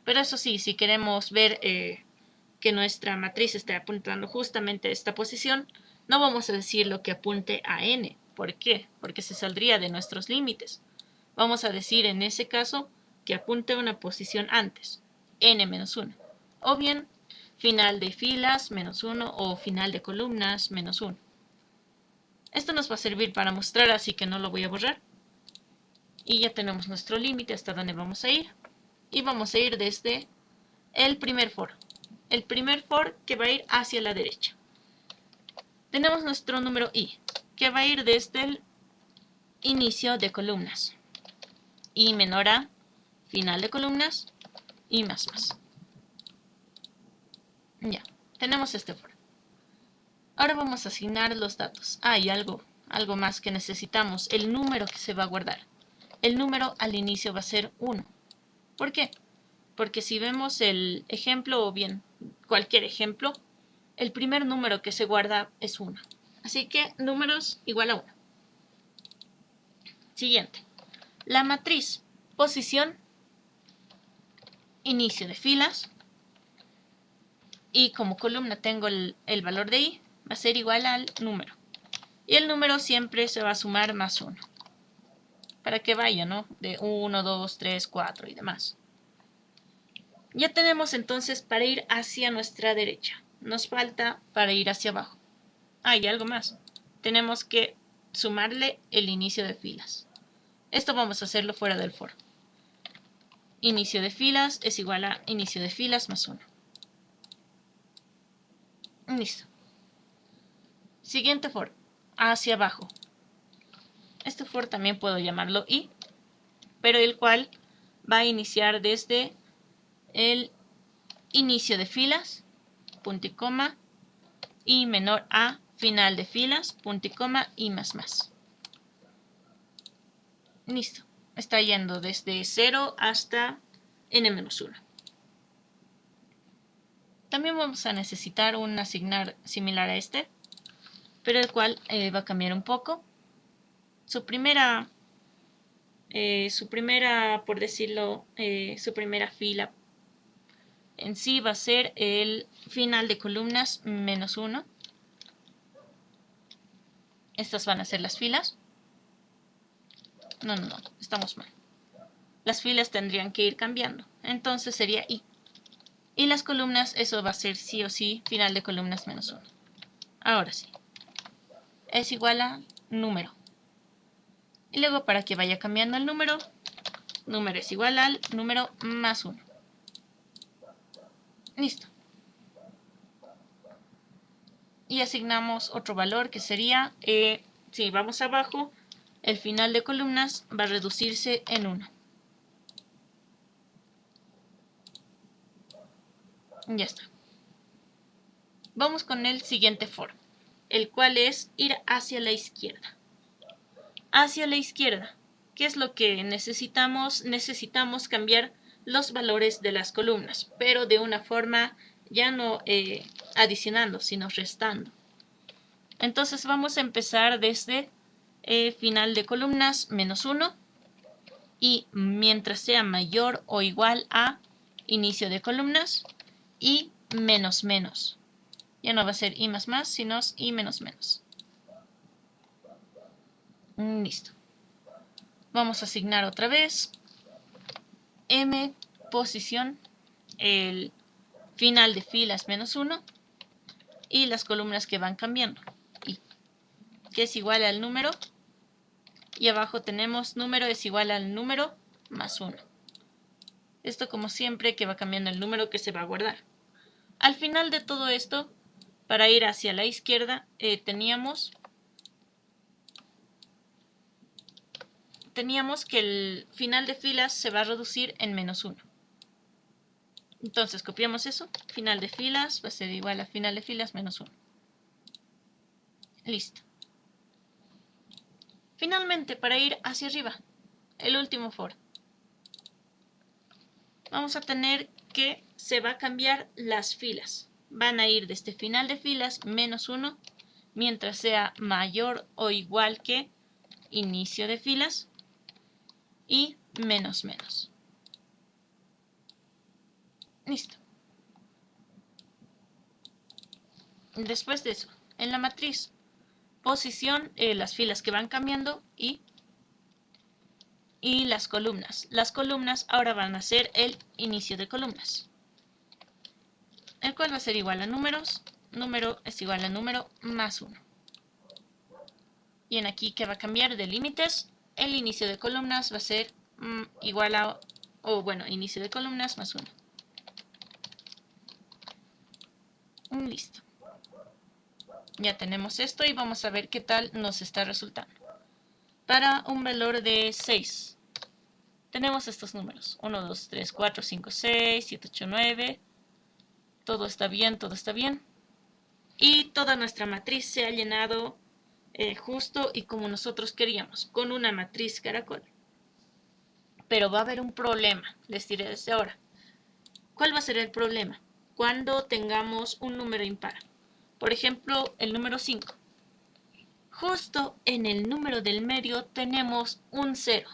Pero eso sí, si queremos ver que nuestra matriz esté apuntando justamente a esta posición, no vamos a decir lo que apunte a n. ¿Por qué? Porque se saldría de nuestros límites. Vamos a decir en ese caso que apunte a una posición antes, n-1. O bien final de filas menos 1 o final de columnas menos 1. Esto nos va a servir para mostrar, así que no lo voy a borrar. Y ya tenemos nuestro límite hasta donde vamos a ir. Y vamos a ir desde el primer for. El primer for que va a ir hacia la derecha. Tenemos nuestro número i, que va a ir desde el inicio de columnas. I menor a final de columnas y más. Ya, tenemos este for. Ahora vamos a asignar los datos. Hay algo más que necesitamos, el número que se va a guardar. El número al inicio va a ser 1. ¿Por qué? Porque si vemos el ejemplo o bien cualquier ejemplo, el primer número que se guarda es 1. Así que números igual a 1. Siguiente. La matriz, posición, inicio de filas. Y como columna tengo el valor de i, va a ser igual al número. Y el número siempre se va a sumar más 1. Para que vaya, ¿no? De 1, 2, 3, 4 y demás. Ya tenemos entonces para ir hacia nuestra derecha. Nos falta para ir hacia abajo. Y algo más. Tenemos que sumarle el inicio de filas. Esto vamos a hacerlo fuera del for. Inicio de filas es igual a inicio de filas más 1. Listo. Siguiente for. Hacia abajo. Este for también puedo llamarlo i, pero el cual va a iniciar desde el inicio de filas, punto y coma, y menor a final de filas, punto y coma, y más. Listo. Está yendo desde 0 hasta n-1. También vamos a necesitar un asignar similar a este, pero el cual va a cambiar un poco. Su primera, por decirlo, su primera fila en sí va a ser el final de columnas menos 1. Estas van a ser las filas. No, estamos mal. Las filas tendrían que ir cambiando. Entonces sería i. Y las columnas, eso va a ser sí o sí final de columnas menos 1. Ahora sí. Es igual a número. Y luego para que vaya cambiando el número es igual al número más 1. Listo. Y asignamos otro valor que sería, si vamos abajo, el final de columnas va a reducirse en 1. Ya está. Vamos con el siguiente for, el cual es ir hacia la izquierda. Hacia la izquierda. ¿Qué es lo que necesitamos? Necesitamos cambiar los valores de las columnas, pero de una forma ya no adicionando, sino restando. Entonces vamos a empezar desde final de columnas menos 1 y mientras sea mayor o igual a inicio de columnas y menos. Ya no va a ser i más, sino i menos. Listo. Vamos a asignar otra vez m posición, el final de filas menos 1 y las columnas que van cambiando. I, que es igual al número. Y abajo tenemos número es igual al número más 1. Esto como siempre que va cambiando el número que se va a guardar. Al final de todo esto, para ir hacia la izquierda, teníamos que el final de filas se va a reducir en menos 1. Entonces copiamos eso, final de filas va a ser igual a final de filas menos 1. Listo. Finalmente, para ir hacia arriba, el último for, vamos a tener que se va a cambiar las filas. Van a ir desde final de filas menos 1, mientras sea mayor o igual que inicio de filas, y menos. Listo. Después de eso, en la matriz, posición, las filas que van cambiando y las columnas. Las columnas ahora van a ser el inicio de columnas, el cual va a ser igual a números. Número es igual a número más 1. Y en aquí que va a cambiar de límites, el inicio de columnas va a ser igual a, inicio de columnas más 1. Listo. Ya tenemos esto y vamos a ver qué tal nos está resultando. Para un valor de 6, tenemos estos números. 1, 2, 3, 4, 5, 6, 7, 8, 9. Todo está bien, todo está bien. Y toda nuestra matriz se ha llenado justo y como nosotros queríamos, con una matriz caracol. Pero va a haber un problema, les diré desde ahora. ¿Cuál va a ser el problema? Cuando tengamos un número impar. Por ejemplo, el número 5. Justo en el número del medio tenemos un 0,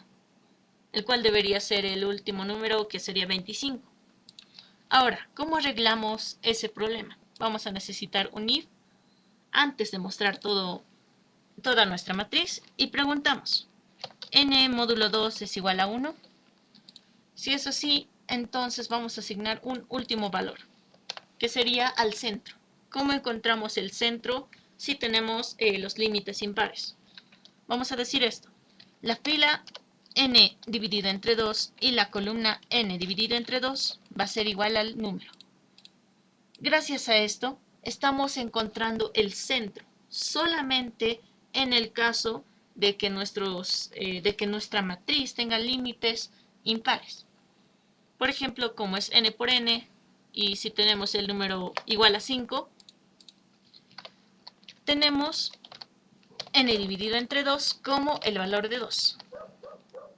el cual debería ser el último número, que sería 25. Ahora, ¿cómo arreglamos ese problema? Vamos a necesitar un if antes de mostrar toda nuestra matriz y preguntamos, n módulo 2 es igual a 1. Si es así, entonces vamos a asignar un último valor, que sería al centro. ¿Cómo encontramos el centro si tenemos los límites impares? Vamos a decir esto. La fila n dividido entre 2 y la columna n dividido entre 2 va a ser igual al número. Gracias a esto, estamos encontrando el centro solamente en el caso de que nuestra matriz tenga límites impares. Por ejemplo, como es n por n, y si tenemos el número igual a 5, tenemos n dividido entre 2 como el valor de 2.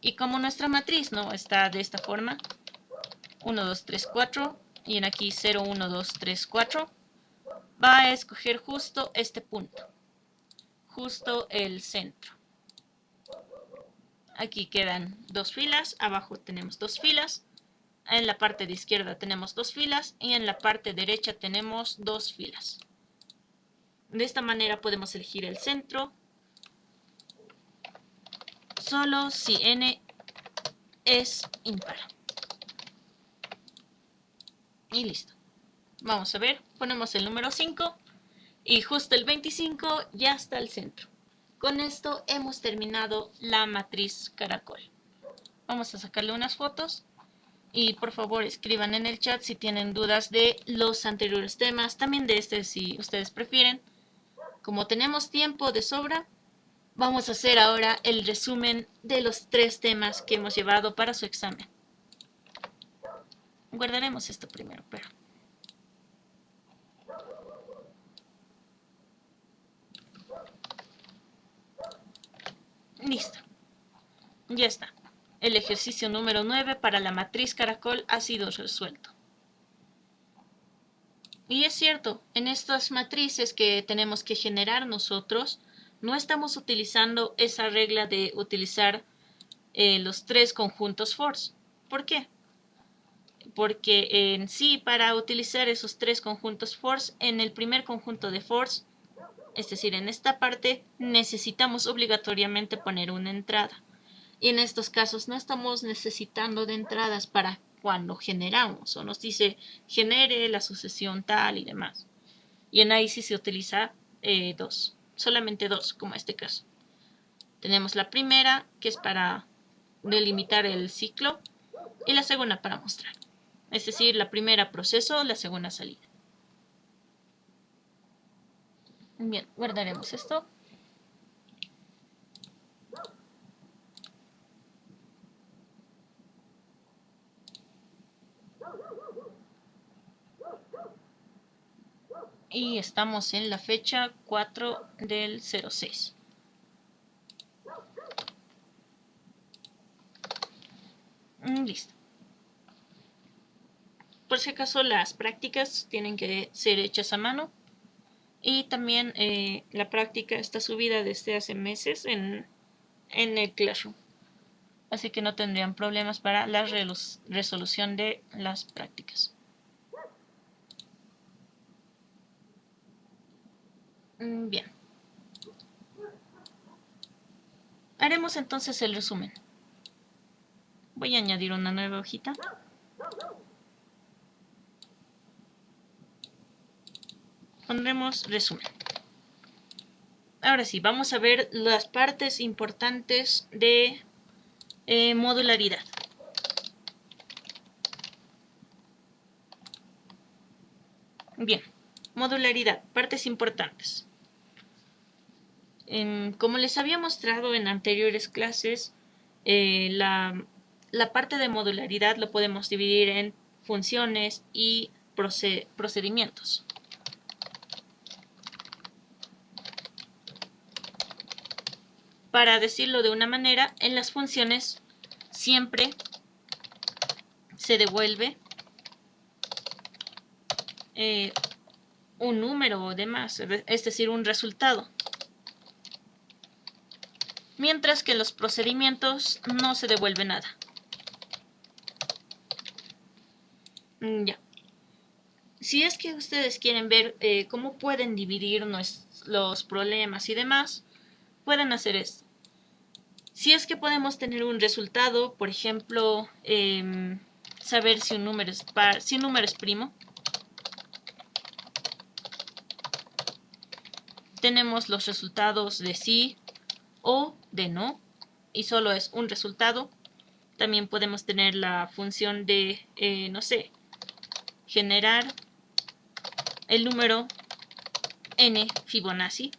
Y como nuestra matriz no está de esta forma, 1, 2, 3, 4, y en aquí 0, 1, 2, 3, 4, va a escoger justo este punto, justo el centro. Aquí quedan dos filas, abajo tenemos dos filas, en la parte de izquierda tenemos dos filas y en la parte derecha tenemos dos filas. De esta manera podemos elegir el centro solo si n es impar. Y listo. Vamos a ver, ponemos el número 5 y justo el 25 ya está el centro. Con esto hemos terminado la matriz caracol. Vamos a sacarle unas fotos y por favor escriban en el chat si tienen dudas de los anteriores temas, también de este si ustedes prefieren. Como tenemos tiempo de sobra, vamos a hacer ahora el resumen de los 3 temas que hemos llevado para su examen. Guardaremos esto primero, pero... Listo. Ya está. El ejercicio número 9 para la matriz caracol ha sido resuelto. Y es cierto, en estas matrices que tenemos que generar nosotros, no estamos utilizando esa regla de utilizar los 3 conjuntos force. ¿Por qué? Porque en sí, para utilizar esos 3 conjuntos force, en el primer conjunto de force, es decir, en esta parte, necesitamos obligatoriamente poner una entrada. Y en estos casos no estamos necesitando de entradas para cuando generamos, o nos dice genere la sucesión tal y demás. Y en ahí sí se utiliza dos, solamente dos, como este caso. Tenemos la primera, que es para delimitar el ciclo, y la segunda para mostrar. Es decir, la primera proceso, la segunda salida. Bien, guardaremos esto. Y estamos en la fecha 4 del 06. Listo. Por si acaso las prácticas tienen que ser hechas a mano. Y también la práctica está subida desde hace meses en el Classroom. Así que no tendrían problemas para la resolución de las prácticas. Bien. Haremos entonces el resumen. Voy a añadir una nueva hojita. Pondremos resumen. Ahora sí, vamos a ver las partes importantes de modularidad. Bien, modularidad, partes importantes. Como les había mostrado en anteriores clases, la la parte de modularidad lo podemos dividir en funciones y procedimientos. Para decirlo de una manera, en las funciones siempre se devuelve un número o demás, es decir, un resultado. Mientras que en los procedimientos no se devuelve nada. Ya. Si es que ustedes quieren ver cómo pueden dividir los problemas y demás, pueden hacer esto. Si es que podemos tener un resultado, por ejemplo, saber si un número es par, si un número es primo, tenemos los resultados de sí o de no, y solo es un resultado. También podemos tener la función de, no sé, generar el número n Fibonacci,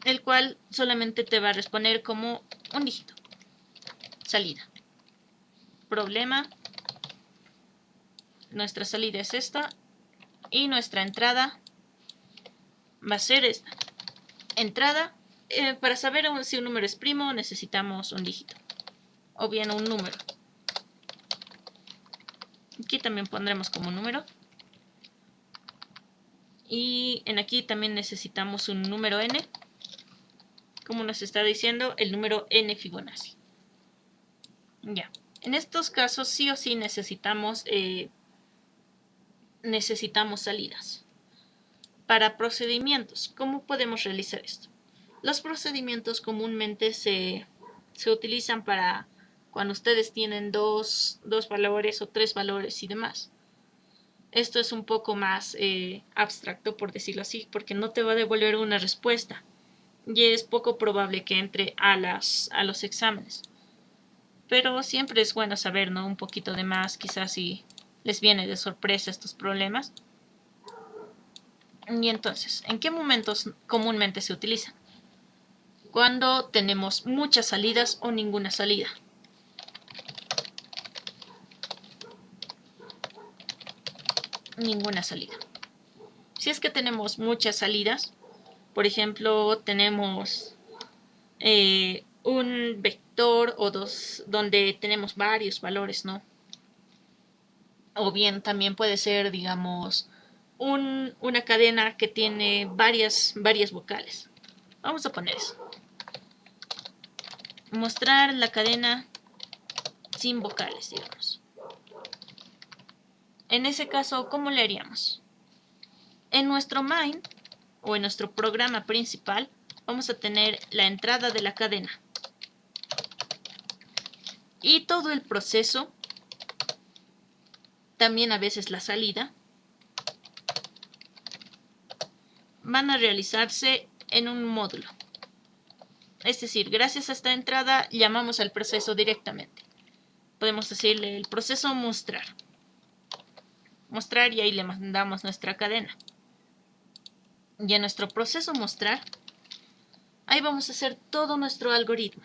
el cual solamente te va a responder como un dígito. Salida. Problema. Nuestra salida es esta. Y nuestra entrada va a ser esta. Entrada. Para saber si un número es primo necesitamos un dígito. O bien un número. Aquí también pondremos como número. Y en aquí también necesitamos un número n. Como nos está diciendo, el número n Fibonacci. Ya. En estos casos sí o sí necesitamos salidas. Para procedimientos, ¿cómo podemos realizar esto? Los procedimientos comúnmente se utilizan para cuando ustedes tienen dos valores o tres valores y demás. Esto es un poco más abstracto, por decirlo así, porque no te va a devolver una respuesta y es poco probable que entre a los exámenes. Pero siempre es bueno saber, ¿no? Un poquito de más, quizás si les viene de sorpresa estos problemas. Y entonces, ¿en qué momentos comúnmente se utilizan? Cuando tenemos muchas salidas o ninguna salida. Ninguna salida. Si es que tenemos muchas salidas, por ejemplo, tenemos un vector o dos donde tenemos varios valores, ¿no? O bien también puede ser, digamos, una cadena que tiene varias vocales. Vamos a poner eso. Mostrar la cadena sin vocales, digamos. En ese caso, ¿cómo le haríamos? En nuestro main o en nuestro programa principal vamos a tener la entrada de la cadena y todo el proceso, también a veces la salida, van a realizarse en un módulo. Es decir, gracias a esta entrada llamamos al proceso directamente. Podemos decirle el proceso mostrar. Mostrar y ahí le mandamos nuestra cadena. Y en nuestro proceso mostrar, ahí vamos a hacer todo nuestro algoritmo.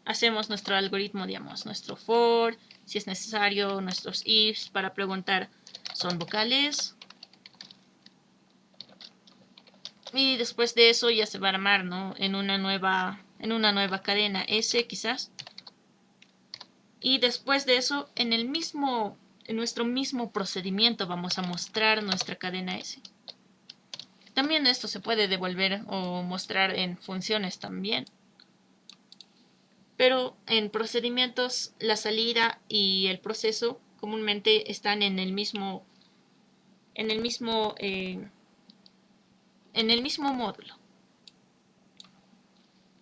Hacemos nuestro algoritmo, digamos, nuestro for, si es necesario, nuestros ifs para preguntar, ¿son vocales? Y después de eso ya se va a armar, ¿no? En una nueva cadena S quizás. Y después de eso, en nuestro mismo procedimiento vamos a mostrar nuestra cadena S. También esto se puede devolver o mostrar en funciones también. Pero en procedimientos la salida y el proceso comúnmente están en el mismo módulo.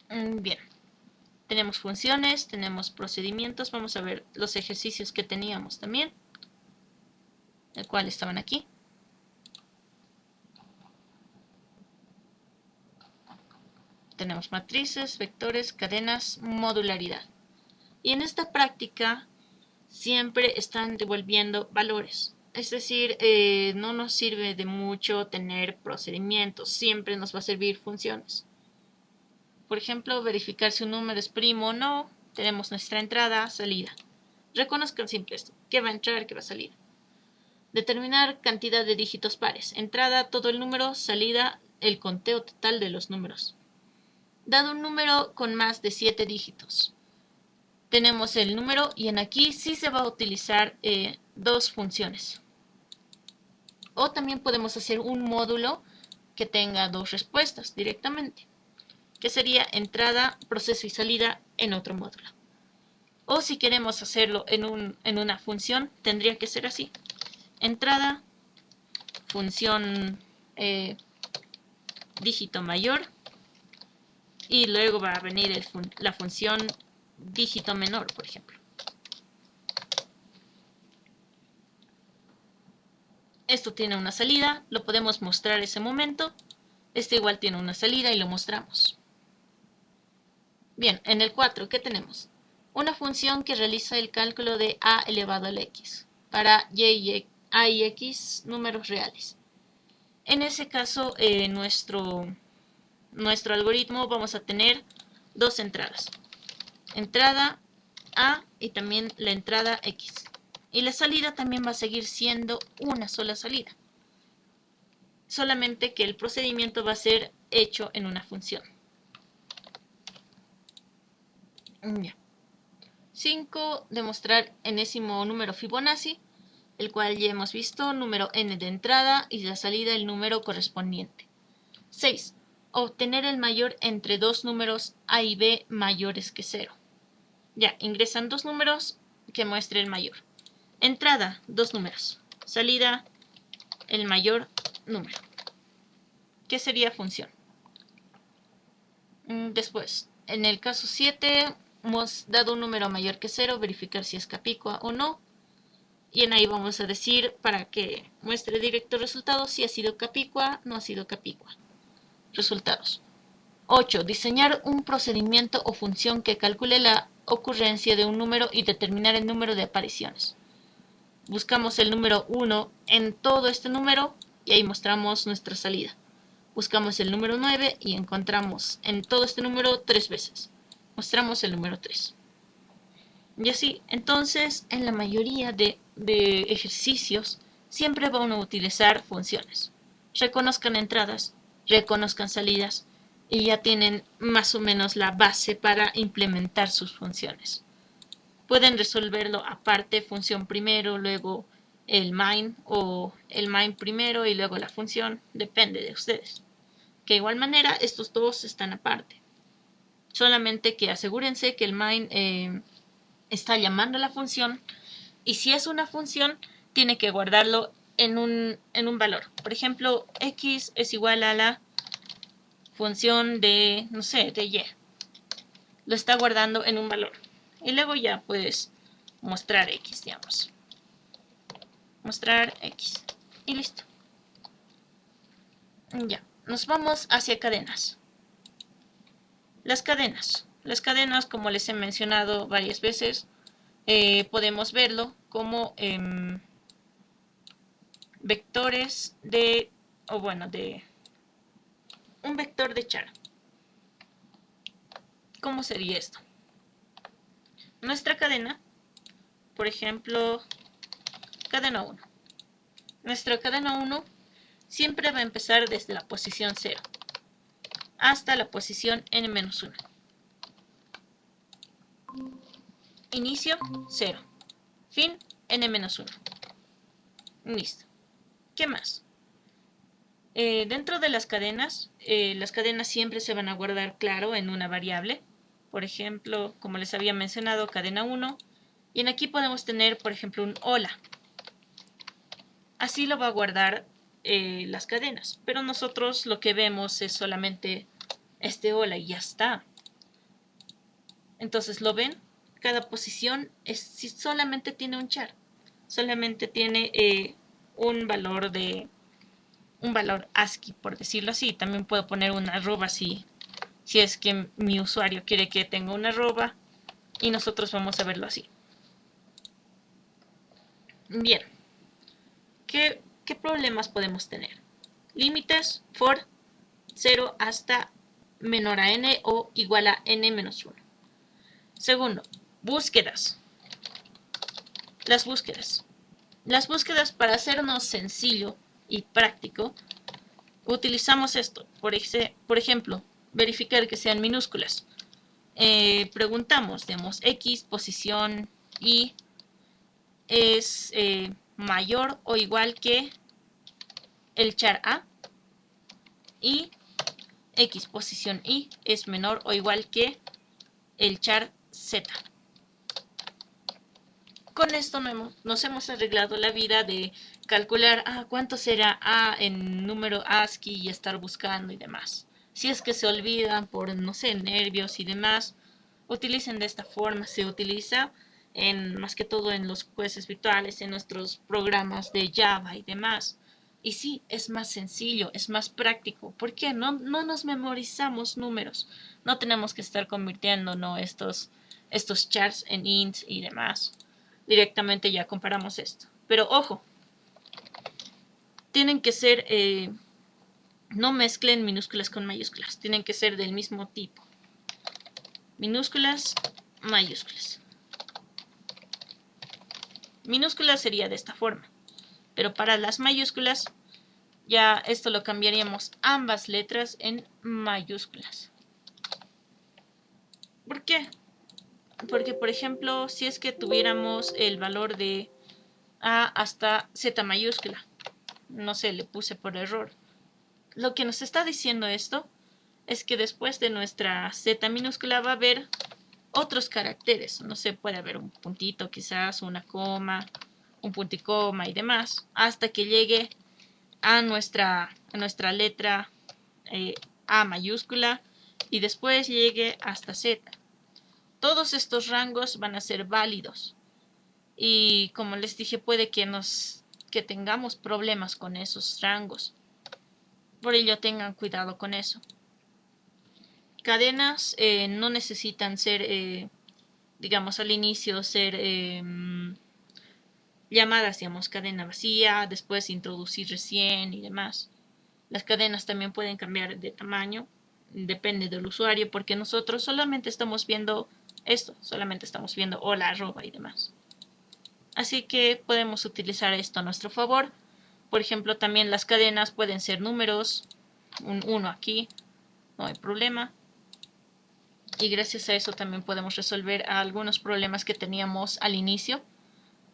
Bien, tenemos funciones, tenemos procedimientos. Vamos a ver los ejercicios que teníamos también, el cual estaban aquí. Tenemos matrices, vectores, cadenas, modularidad. Y en esta práctica siempre están devolviendo valores. Es decir, no nos sirve de mucho tener procedimientos, siempre nos va a servir funciones. Por ejemplo, verificar si un número es primo o no, tenemos nuestra entrada, salida. Reconozcan siempre esto, qué va a entrar, qué va a salir. Determinar cantidad de dígitos pares. Entrada, todo el número, salida, el conteo total de los números. Dado un número con más de 7 dígitos, tenemos el número y en aquí sí se va a utilizar dos funciones. O también podemos hacer un módulo que tenga dos respuestas directamente, que sería entrada, proceso y salida en otro módulo. O si queremos hacerlo en una función, tendría que ser así. Entrada, función dígito mayor, y luego va a venir la función dígito menor, por ejemplo. Esto tiene una salida, lo podemos mostrar ese momento. Este igual tiene una salida y lo mostramos. Bien, en el 4, ¿qué tenemos? Una función que realiza el cálculo de a elevado al x para a y x números reales. En ese caso, nuestro algoritmo vamos a tener dos entradas. Entrada a y también la entrada x. Y la salida también va a seguir siendo una sola salida. Solamente que el procedimiento va a ser hecho en una función. Ya. 5. Demostrar enésimo número Fibonacci, el cual ya hemos visto, número n de entrada y la salida el número correspondiente. 6. Obtener el mayor entre dos números a y b mayores que 0. Ya, ingresan dos números que muestre el mayor. Entrada, dos números. Salida, el mayor número. ¿Qué sería función? Después, en el caso 7, hemos dado un número mayor que 0, verificar si es capicua o no. Y en ahí vamos a decir, para que muestre directo resultados, si ha sido capicua, no ha sido capicua. Resultados. 8. Diseñar un procedimiento o función que calcule la ocurrencia de un número y determinar el número de apariciones. Buscamos el número 1 en todo este número y ahí mostramos nuestra salida. Buscamos el número 9 y encontramos en todo este número 3 veces. Mostramos el número 3. Y así, entonces, en la mayoría de ejercicios siempre van a utilizar funciones. Reconozcan entradas, reconozcan salidas y ya tienen más o menos la base para implementar sus funciones. Pueden resolverlo aparte, función primero, luego el main o el main primero y luego la función, depende de ustedes. De igual manera, estos dos están aparte. Solamente que asegúrense que el main está llamando a la función y si es una función, tiene que guardarlo en un valor. Por ejemplo, x es igual a la función de, no sé, de y. Lo está guardando en un valor. Y luego ya puedes mostrar x, digamos. Mostrar x. Y listo. Ya, nos vamos hacia cadenas. Las cadenas, como les he mencionado varias veces, podemos verlo como vectores de un vector de char. ¿Cómo sería esto? Nuestra cadena, por ejemplo, cadena 1. Nuestra cadena 1 siempre va a empezar desde la posición 0 hasta la posición n-1. Inicio 0. Fin n-1. Listo. ¿Qué más? Dentro de las cadenas siempre se van a guardar, claro, en una variable. Por ejemplo, como les había mencionado, cadena 1. Y en aquí podemos tener, por ejemplo, un hola. Así lo va a guardar las cadenas. Pero nosotros lo que vemos es solamente este hola y ya está. Entonces, ¿lo ven? Cada posición solamente tiene un char. Solamente tiene un valor ASCII, por decirlo así. También puedo poner una arroba si es que mi usuario quiere que tenga una arroba y nosotros vamos a verlo así. Bien, ¿qué problemas podemos tener? Límites for 0 hasta menor a n o igual a n-1. Segundo, búsquedas. Las búsquedas. Las búsquedas, para hacernos sencillo y práctico, utilizamos esto. Por ejemplo, verificar que sean minúsculas. Preguntamos, digamos, X posición Y es mayor o igual que el char A, y X posición Y es menor o igual que el char Z. Con esto nos hemos arreglado la vida de calcular cuánto será A en número ASCII y estar buscando y demás. Si es que se olvidan por, no sé, nervios y demás, utilicen de esta forma. Se utiliza más que todo en los jueces virtuales, en nuestros programas de Java y demás. Y sí, es más sencillo, es más práctico. ¿Por qué? No nos memorizamos números. No tenemos que estar convirtiendo, ¿no?, estos chars en ints y demás. Directamente ya comparamos esto. Pero ojo, tienen que ser, no mezclen minúsculas con mayúsculas, tienen que ser del mismo tipo. Minúsculas, mayúsculas. Minúsculas sería de esta forma, pero para las mayúsculas ya esto lo cambiaríamos ambas letras en mayúsculas. ¿Por qué? Porque, por ejemplo, si es que tuviéramos el valor de A hasta Z mayúscula, no sé, le puse por error. Lo que nos está diciendo esto es que después de nuestra Z minúscula va a haber otros caracteres. No sé, puede haber un puntito quizás, una coma, un punto y coma y demás, hasta que llegue a nuestra letra A mayúscula y después llegue hasta Z. Todos estos rangos van a ser válidos y, como les dije, puede que tengamos problemas con esos rangos. Por ello, tengan cuidado con eso. Cadenas no necesitan ser, digamos, al inicio ser llamadas, digamos, cadena vacía, después introducir recién y demás. Las cadenas también pueden cambiar de tamaño, depende del usuario, porque nosotros solamente estamos viendo esto, solamente estamos viendo hola, arroba y demás. Así que podemos utilizar esto a nuestro favor. Por ejemplo, también las cadenas pueden ser números, un 1 aquí, no hay problema. Y gracias a eso también podemos resolver algunos problemas que teníamos al inicio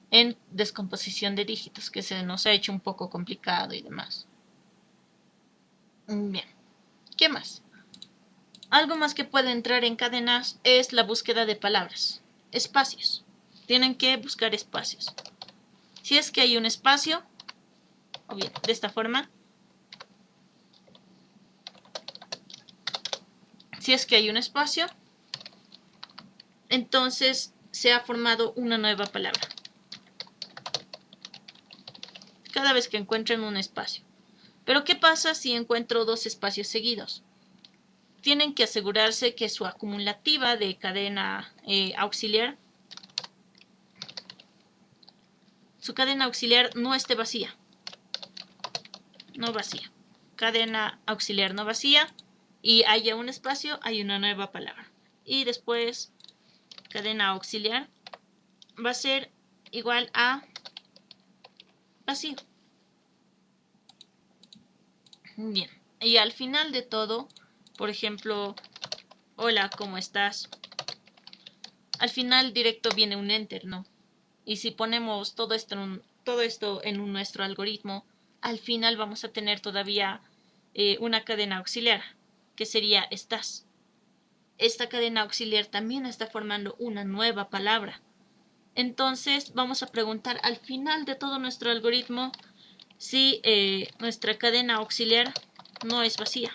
en descomposición de dígitos, que se nos ha hecho un poco complicado y demás. Bien, ¿qué más? Algo más que puede entrar en cadenas es la búsqueda de palabras, espacios. Tienen que buscar espacios. Si es que hay un espacio, o bien, de esta forma, si es que hay un espacio, entonces se ha formado una nueva palabra. Cada vez que encuentren un espacio. Pero ¿qué pasa si encuentro dos espacios seguidos? Tienen que asegurarse que su acumulativa de cadena auxiliar, su cadena auxiliar no esté vacía. No vacía. Cadena auxiliar no vacía y haya un espacio, hay una nueva palabra. Y después, cadena auxiliar va a ser igual a vacío. Bien. Y al final de todo, por ejemplo, hola, ¿cómo estás? Al final directo viene un enter, ¿no? Y si ponemos todo esto en nuestro algoritmo, al final vamos a tener todavía una cadena auxiliar, que sería estás. Esta cadena auxiliar también está formando una nueva palabra. Entonces vamos a preguntar al final de todo nuestro algoritmo si nuestra cadena auxiliar no es vacía.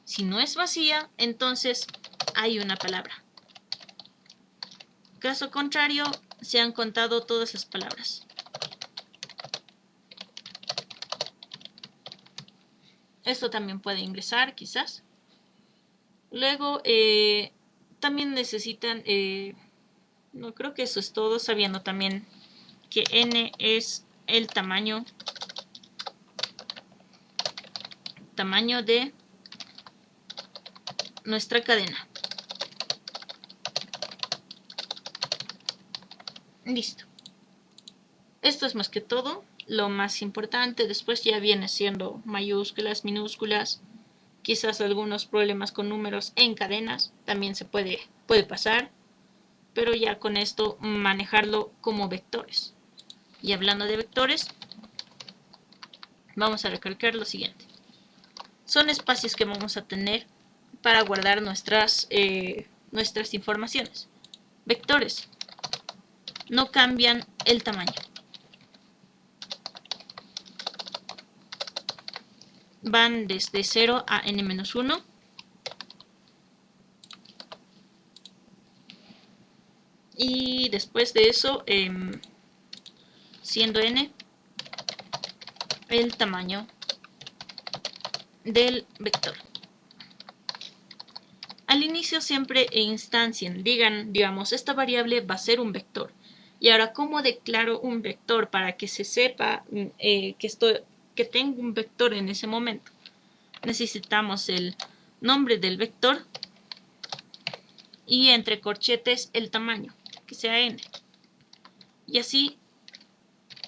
Si no es vacía, entonces hay una palabra. Caso contrario, se han contado todas las palabras. Esto también puede ingresar, quizás. Luego, también necesitan, no creo que eso es todo, sabiendo también que n es el tamaño de nuestra cadena. Listo. Esto es más que todo. Lo más importante después ya viene siendo mayúsculas, minúsculas, quizás algunos problemas con números en cadenas, también se puede pasar, pero ya con esto manejarlo como vectores. Y hablando de vectores, vamos a recalcar lo siguiente. Son espacios que vamos a tener para guardar nuestras informaciones. Vectores no cambian el tamaño. Van desde 0 a n-1. Y después de eso, siendo n el tamaño del vector. Al inicio siempre instancien, digamos, esta variable va a ser un vector. Y ahora, ¿cómo declaro un vector para que se sepa que tengo un vector en ese momento? Necesitamos el nombre del vector y entre corchetes el tamaño, que sea n. Y así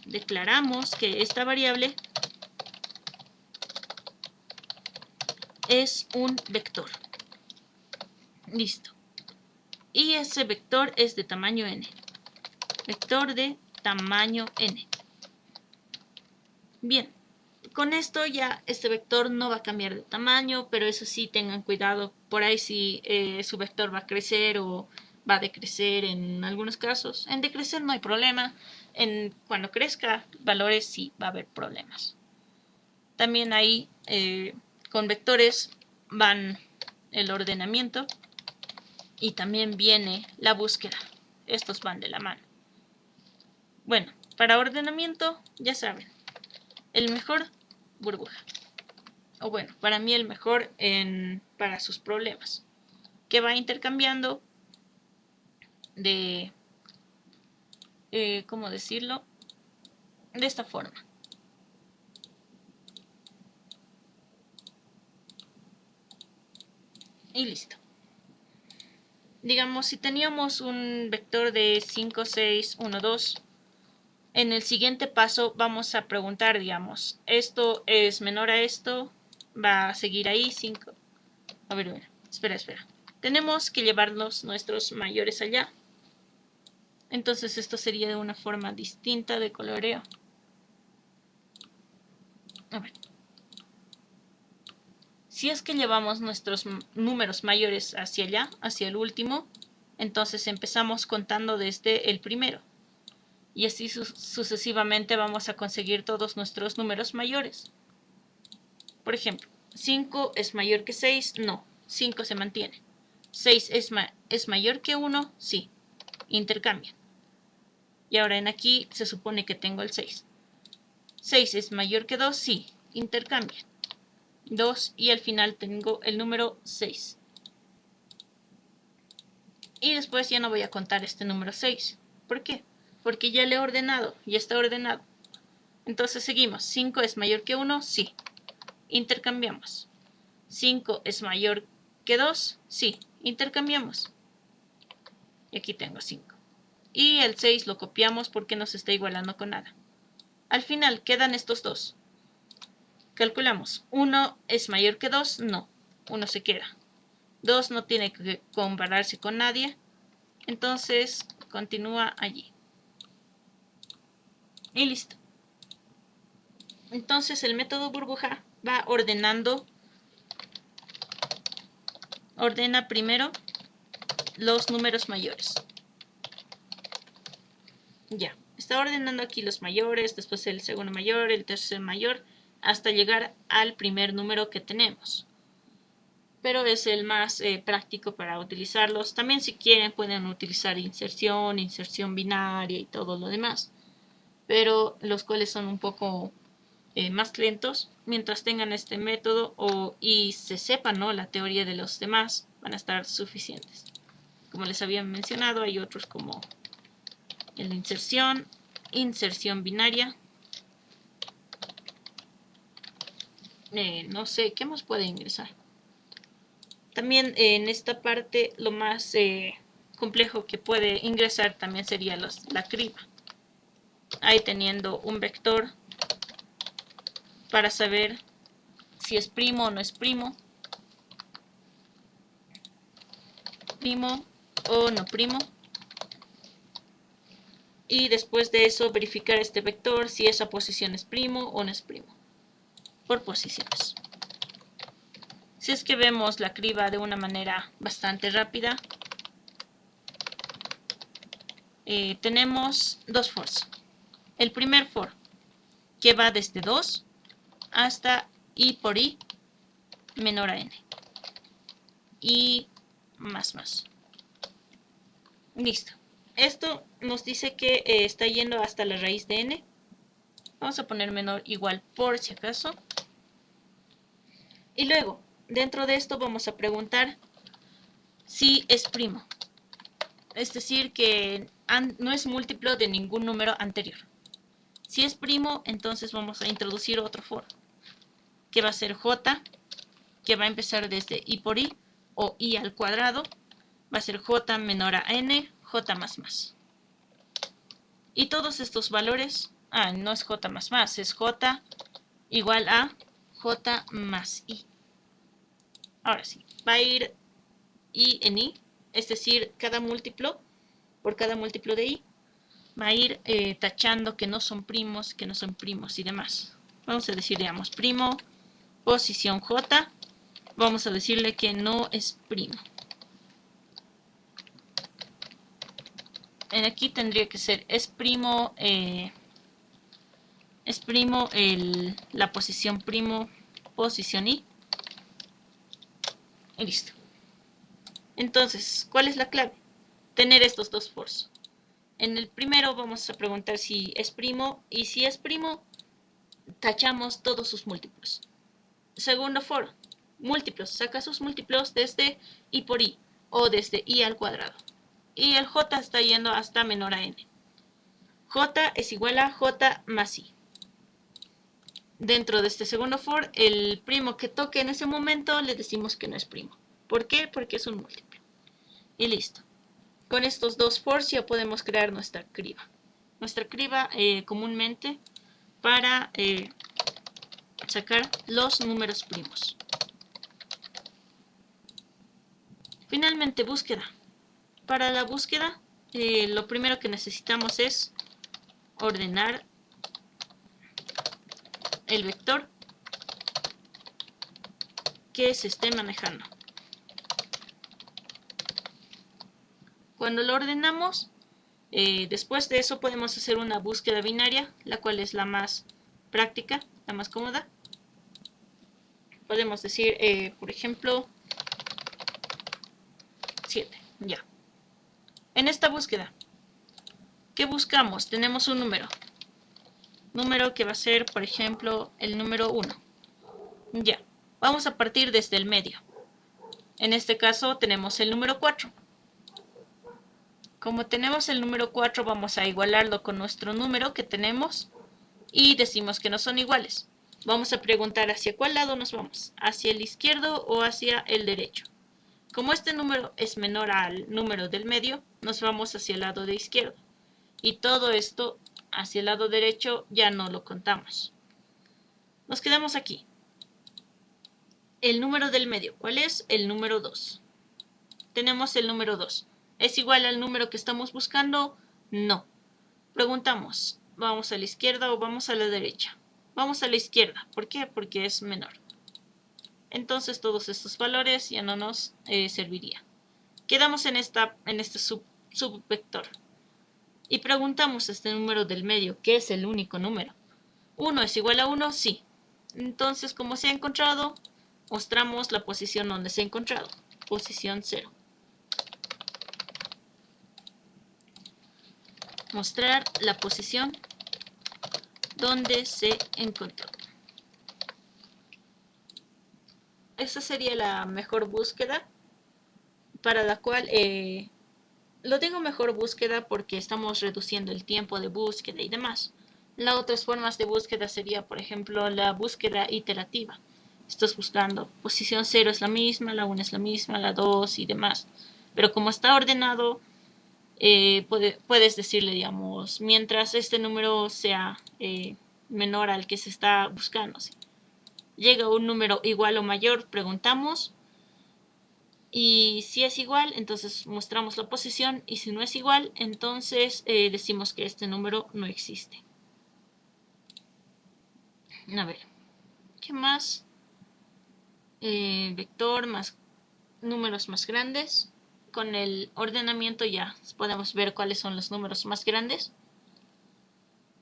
declaramos que esta variable es un vector. Listo. Y ese vector es de tamaño n. Vector de tamaño n. Bien, con esto ya este vector no va a cambiar de tamaño, pero eso sí, tengan cuidado por ahí si su vector va a crecer o va a decrecer en algunos casos. En decrecer no hay problema, cuando crezca valores sí va a haber problemas. También ahí con vectores van el ordenamiento y también viene la búsqueda. Estos van de la mano. Bueno, para ordenamiento ya saben, el mejor burbuja. O bueno, para mí el mejor para sus problemas. Que va intercambiando de, ¿cómo decirlo? De esta forma. Y listo. Digamos, si teníamos un vector de 5, 6, 1, 2, en el siguiente paso vamos a preguntar, digamos, esto es menor a esto, va a seguir ahí 5. A ver, espera. Tenemos que llevarlos nuestros mayores allá. Entonces esto sería de una forma distinta de coloreo. A ver. Si es que llevamos nuestros números mayores hacia allá, hacia el último, entonces empezamos contando desde el primero. Y así sucesivamente vamos a conseguir todos nuestros números mayores. Por ejemplo, 5 es mayor que 6, no, 5 se mantiene. 6 es mayor que 1, sí, intercambian. Y ahora en aquí se supone que tengo el 6. 6 es mayor que 2, sí, intercambian. 2 y al final tengo el número 6. Y después ya no voy a contar este número 6. ¿Por qué? Porque ya le he ordenado, ya está ordenado. Entonces seguimos. 5 es mayor que 1, sí. Intercambiamos. 5 es mayor que 2, sí. Intercambiamos. Y aquí tengo 5. Y el 6 lo copiamos porque no se está igualando con nada. Al final quedan estos dos. Calculamos. 1 es mayor que 2, no. 1 se queda. 2 no tiene que compararse con nadie. Entonces continúa allí. Y listo. Entonces el método burbuja va ordenando. Ordena primero los números mayores. Ya. Está ordenando aquí los mayores, después el segundo mayor, el tercer mayor, hasta llegar al primer número que tenemos. Pero es el más práctico para utilizarlos. También si quieren pueden utilizar inserción binaria y todo lo demás. Pero los cuales son un poco más lentos. Mientras tengan este método y se sepan, ¿no?, la teoría de los demás, van a estar suficientes. Como les había mencionado, hay otros como el de inserción binaria. No sé, ¿qué más puede ingresar? También en esta parte lo más complejo que puede ingresar también sería la criba. Ahí teniendo un vector para saber si es primo o no es primo o no primo. Y después de eso verificar este vector si esa posición es primo o no es primo, por posiciones. Si es que vemos la criba de una manera bastante rápida, tenemos dos fors. El primer for, que va desde 2 hasta i por i menor a n. Y más. Listo. Esto nos dice que está yendo hasta la raíz de n. Vamos a poner menor igual por si acaso. Y luego, dentro de esto vamos a preguntar si es primo. Es decir, que no es múltiplo de ningún número anterior. Si es primo, entonces vamos a introducir otro for, que va a ser j, que va a empezar desde i por i, o i al cuadrado. Va a ser j menor a n, j más. Y todos estos valores, no es j más, es j igual a j más i. Ahora sí, va a ir i en i, es decir, por cada múltiplo de i, va a ir tachando que no son primos y demás. Vamos a decir, digamos, primo, posición j, vamos a decirle que no es primo. En aquí tendría que ser es primo la posición primo, posición i. Y listo. Entonces, ¿cuál es la clave? Tener estos dos fors. En el primero vamos a preguntar si es primo, y si es primo, tachamos todos sus múltiplos. Segundo for, múltiplos, saca sus múltiplos desde i por i, o desde i al cuadrado. Y el j está yendo hasta menor a n. J es igual a j más i. Dentro de este segundo for, el primo que toque en ese momento le decimos que no es primo. ¿Por qué? Porque es un múltiplo. Y listo. Con estos dos fors ya podemos crear nuestra criba. Nuestra criba comúnmente para sacar los números primos. Finalmente, búsqueda. Para la búsqueda, lo primero que necesitamos es ordenar el vector que se esté manejando. Cuando lo ordenamos, después de eso podemos hacer una búsqueda binaria, la cual es la más práctica, la más cómoda. Podemos decir, por ejemplo, 7. Ya. En esta búsqueda, ¿qué buscamos? Tenemos un número. Número que va a ser, por ejemplo, el número 1. Ya. Vamos a partir desde el medio. En este caso tenemos el número 4. Como tenemos el número 4, vamos a igualarlo con nuestro número que tenemos y decimos que no son iguales. Vamos a preguntar hacia cuál lado nos vamos, hacia el izquierdo o hacia el derecho. Como este número es menor al número del medio, nos vamos hacia el lado de izquierdo. Y todo esto hacia el lado derecho ya no lo contamos. Nos quedamos aquí. El número del medio, ¿cuál es? El número 2. Tenemos el número 2. ¿Es igual al número que estamos buscando? No. Preguntamos, ¿vamos a la izquierda o vamos a la derecha? Vamos a la izquierda. ¿Por qué? Porque es menor. Entonces todos estos valores ya no nos servirían. Quedamos en este subvector. Y preguntamos este número del medio, que es el único número. ¿1 es igual a 1? Sí. Entonces, como se ha encontrado, mostramos la posición donde se ha encontrado. Posición 0. Mostrar la posición donde se encontró. Esa sería la mejor búsqueda, para la cual lo digo mejor búsqueda porque estamos reduciendo el tiempo de búsqueda y demás. Las otras formas de búsqueda sería, por ejemplo, la búsqueda iterativa. Estás buscando posición 0 es la misma, la 1 es la misma, la 2 y demás. Pero como está ordenado, puedes decirle, digamos, mientras este número sea menor al que se está buscando. ¿Sí? Llega un número igual o mayor, preguntamos. Y si es igual, entonces mostramos la posición. Y si no es igual, entonces decimos que este número no existe. A ver, ¿qué más? Vector más números más grandes. Con el ordenamiento ya podemos ver cuáles son los números más grandes.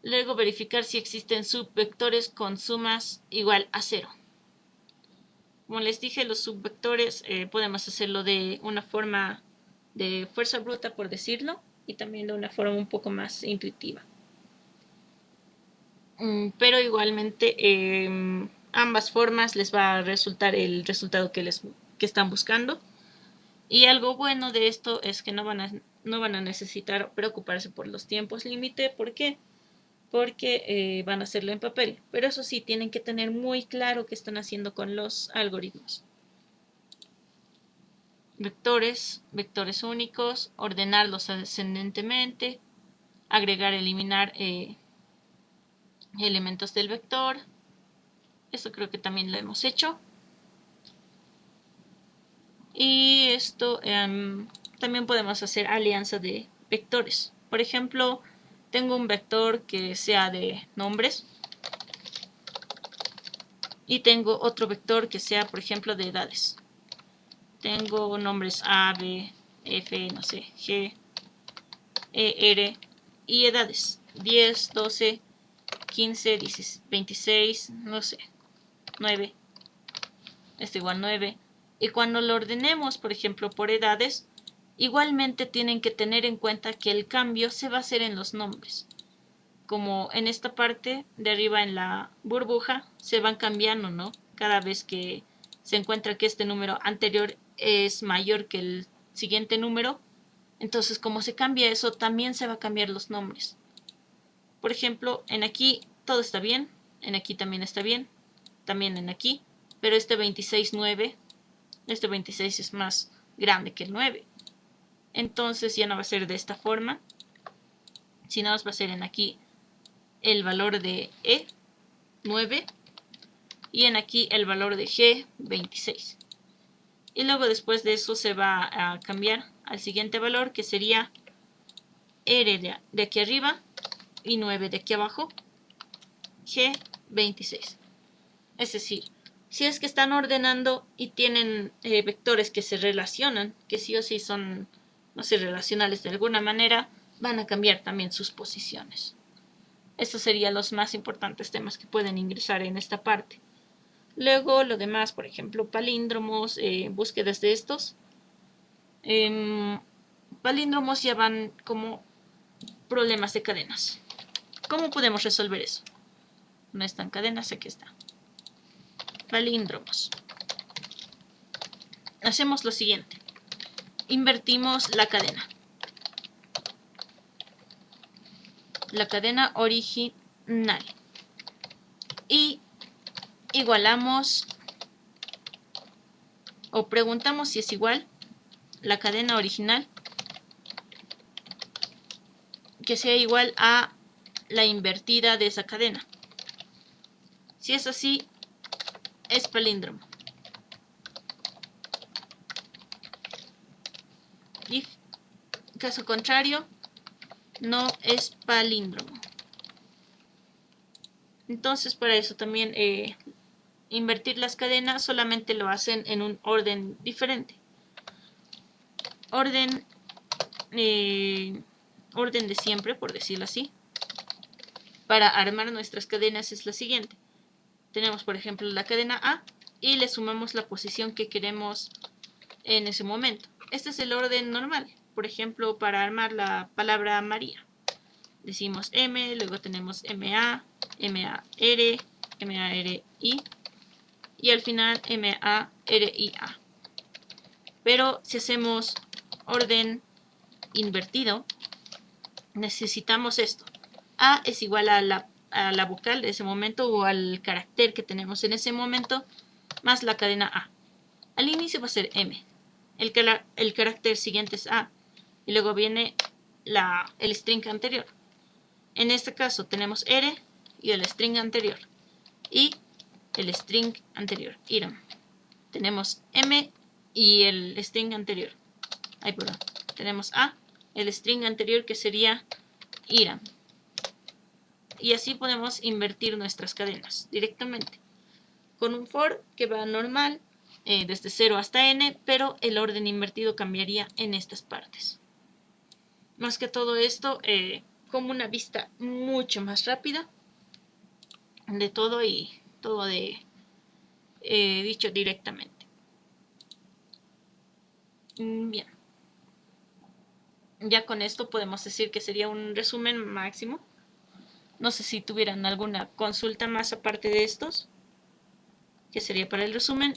Luego verificar si existen subvectores con sumas igual a 0. Como les dije, los subvectores podemos hacerlo de una forma de fuerza bruta, por decirlo, y también de una forma un poco más intuitiva. Pero igualmente ambas formas les va a resultar el resultado que están buscando. Y algo bueno de esto es que no van a necesitar preocuparse por los tiempos límite. ¿Por qué? Porque van a hacerlo en papel. Pero eso sí, tienen que tener muy claro qué están haciendo con los algoritmos. Vectores únicos, ordenarlos ascendentemente, agregar, eliminar elementos del vector. Esto creo que también lo hemos hecho. Y esto también podemos hacer alianza de vectores. Por ejemplo, tengo un vector que sea de nombres y tengo otro vector que sea, por ejemplo, de edades. Tengo nombres A, B, F, no sé, G, E, R y edades. 10, 12, 15, 16, 26, no sé, 9. Esto igual 9. Y cuando lo ordenemos, por ejemplo, por edades, igualmente tienen que tener en cuenta que el cambio se va a hacer en los nombres. Como en esta parte de arriba en la burbuja se van cambiando, ¿no? Cada vez que se encuentra que este número anterior es mayor que el siguiente número, entonces como se cambia eso, también se va a cambiar los nombres. Por ejemplo, en aquí todo está bien, en aquí también está bien, también en aquí, pero este 26.9, este 26 es más grande que el 9. Entonces ya no va a ser de esta forma, sino va a ser en aquí el valor de E, 9, y en aquí el valor de G, 26. Y luego después de eso se va a cambiar al siguiente valor, que sería R de aquí arriba y 9 de aquí abajo, G, 26. Es decir, si es que están ordenando y tienen vectores que se relacionan, que sí o sí son, no sé, relacionales de alguna manera, van a cambiar también sus posiciones. Estos serían los más importantes temas que pueden ingresar en esta parte. Luego, lo demás, por ejemplo, palíndromos, búsquedas de estos. Palíndromos ya van como problemas de cadenas. ¿Cómo podemos resolver eso? No están cadenas, aquí está. Palíndromos. Hacemos lo siguiente. Invertimos la cadena. La cadena original. Y igualamos o preguntamos si es igual la cadena original que sea igual a la invertida de esa cadena. Si es así, es palíndromo. Y caso contrario, no es palíndromo. Entonces, para eso también invertir las cadenas solamente lo hacen en un orden diferente. Orden de siempre, por decirlo así. Para armar nuestras cadenas es la siguiente. Tenemos, por ejemplo, la cadena A y le sumamos la posición que queremos en ese momento. Este es el orden normal. Por ejemplo, para armar la palabra María. Decimos M, luego tenemos MA, MAR, MARI y al final MARIA. Pero si hacemos orden invertido, necesitamos esto. A es igual a la vocal de ese momento o al carácter que tenemos en ese momento más la cadena A. Al inicio va a ser M. el carácter siguiente es A y luego viene el string anterior. En este caso tenemos R y el string anterior y el string anterior, iram. Tenemos M y el string anterior. Perdón. Tenemos A, el string anterior que sería iram. Y así podemos invertir nuestras cadenas directamente. Con un for que va normal desde 0 hasta n, pero el orden invertido cambiaría en estas partes. Más que todo esto, como una vista mucho más rápida de todo y todo dicho directamente. Bien. Ya con esto podemos decir que sería un resumen máximo. No sé si tuvieran alguna consulta más aparte de estos, que sería para el resumen,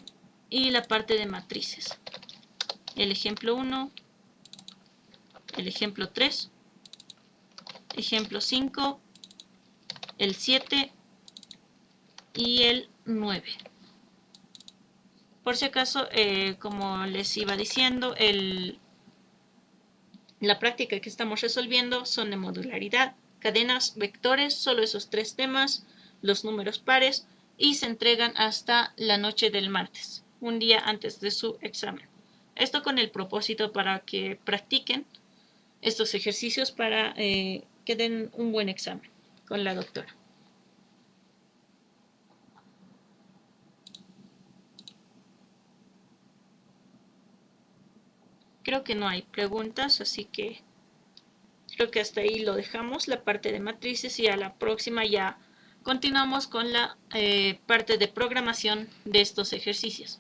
y la parte de matrices. El ejemplo 1, el ejemplo 3, ejemplo 5, el 7 y el 9. Por si acaso, como les iba diciendo, la práctica que estamos resolviendo son de modularidad, cadenas, vectores, solo esos 3 temas, los números pares, y se entregan hasta la noche del martes, un día antes de su examen. Esto con el propósito para que practiquen estos ejercicios para que den un buen examen con la doctora. Creo que no hay preguntas, así que creo que hasta ahí lo dejamos, la parte de matrices, y a la próxima ya continuamos con la parte de programación de estos ejercicios.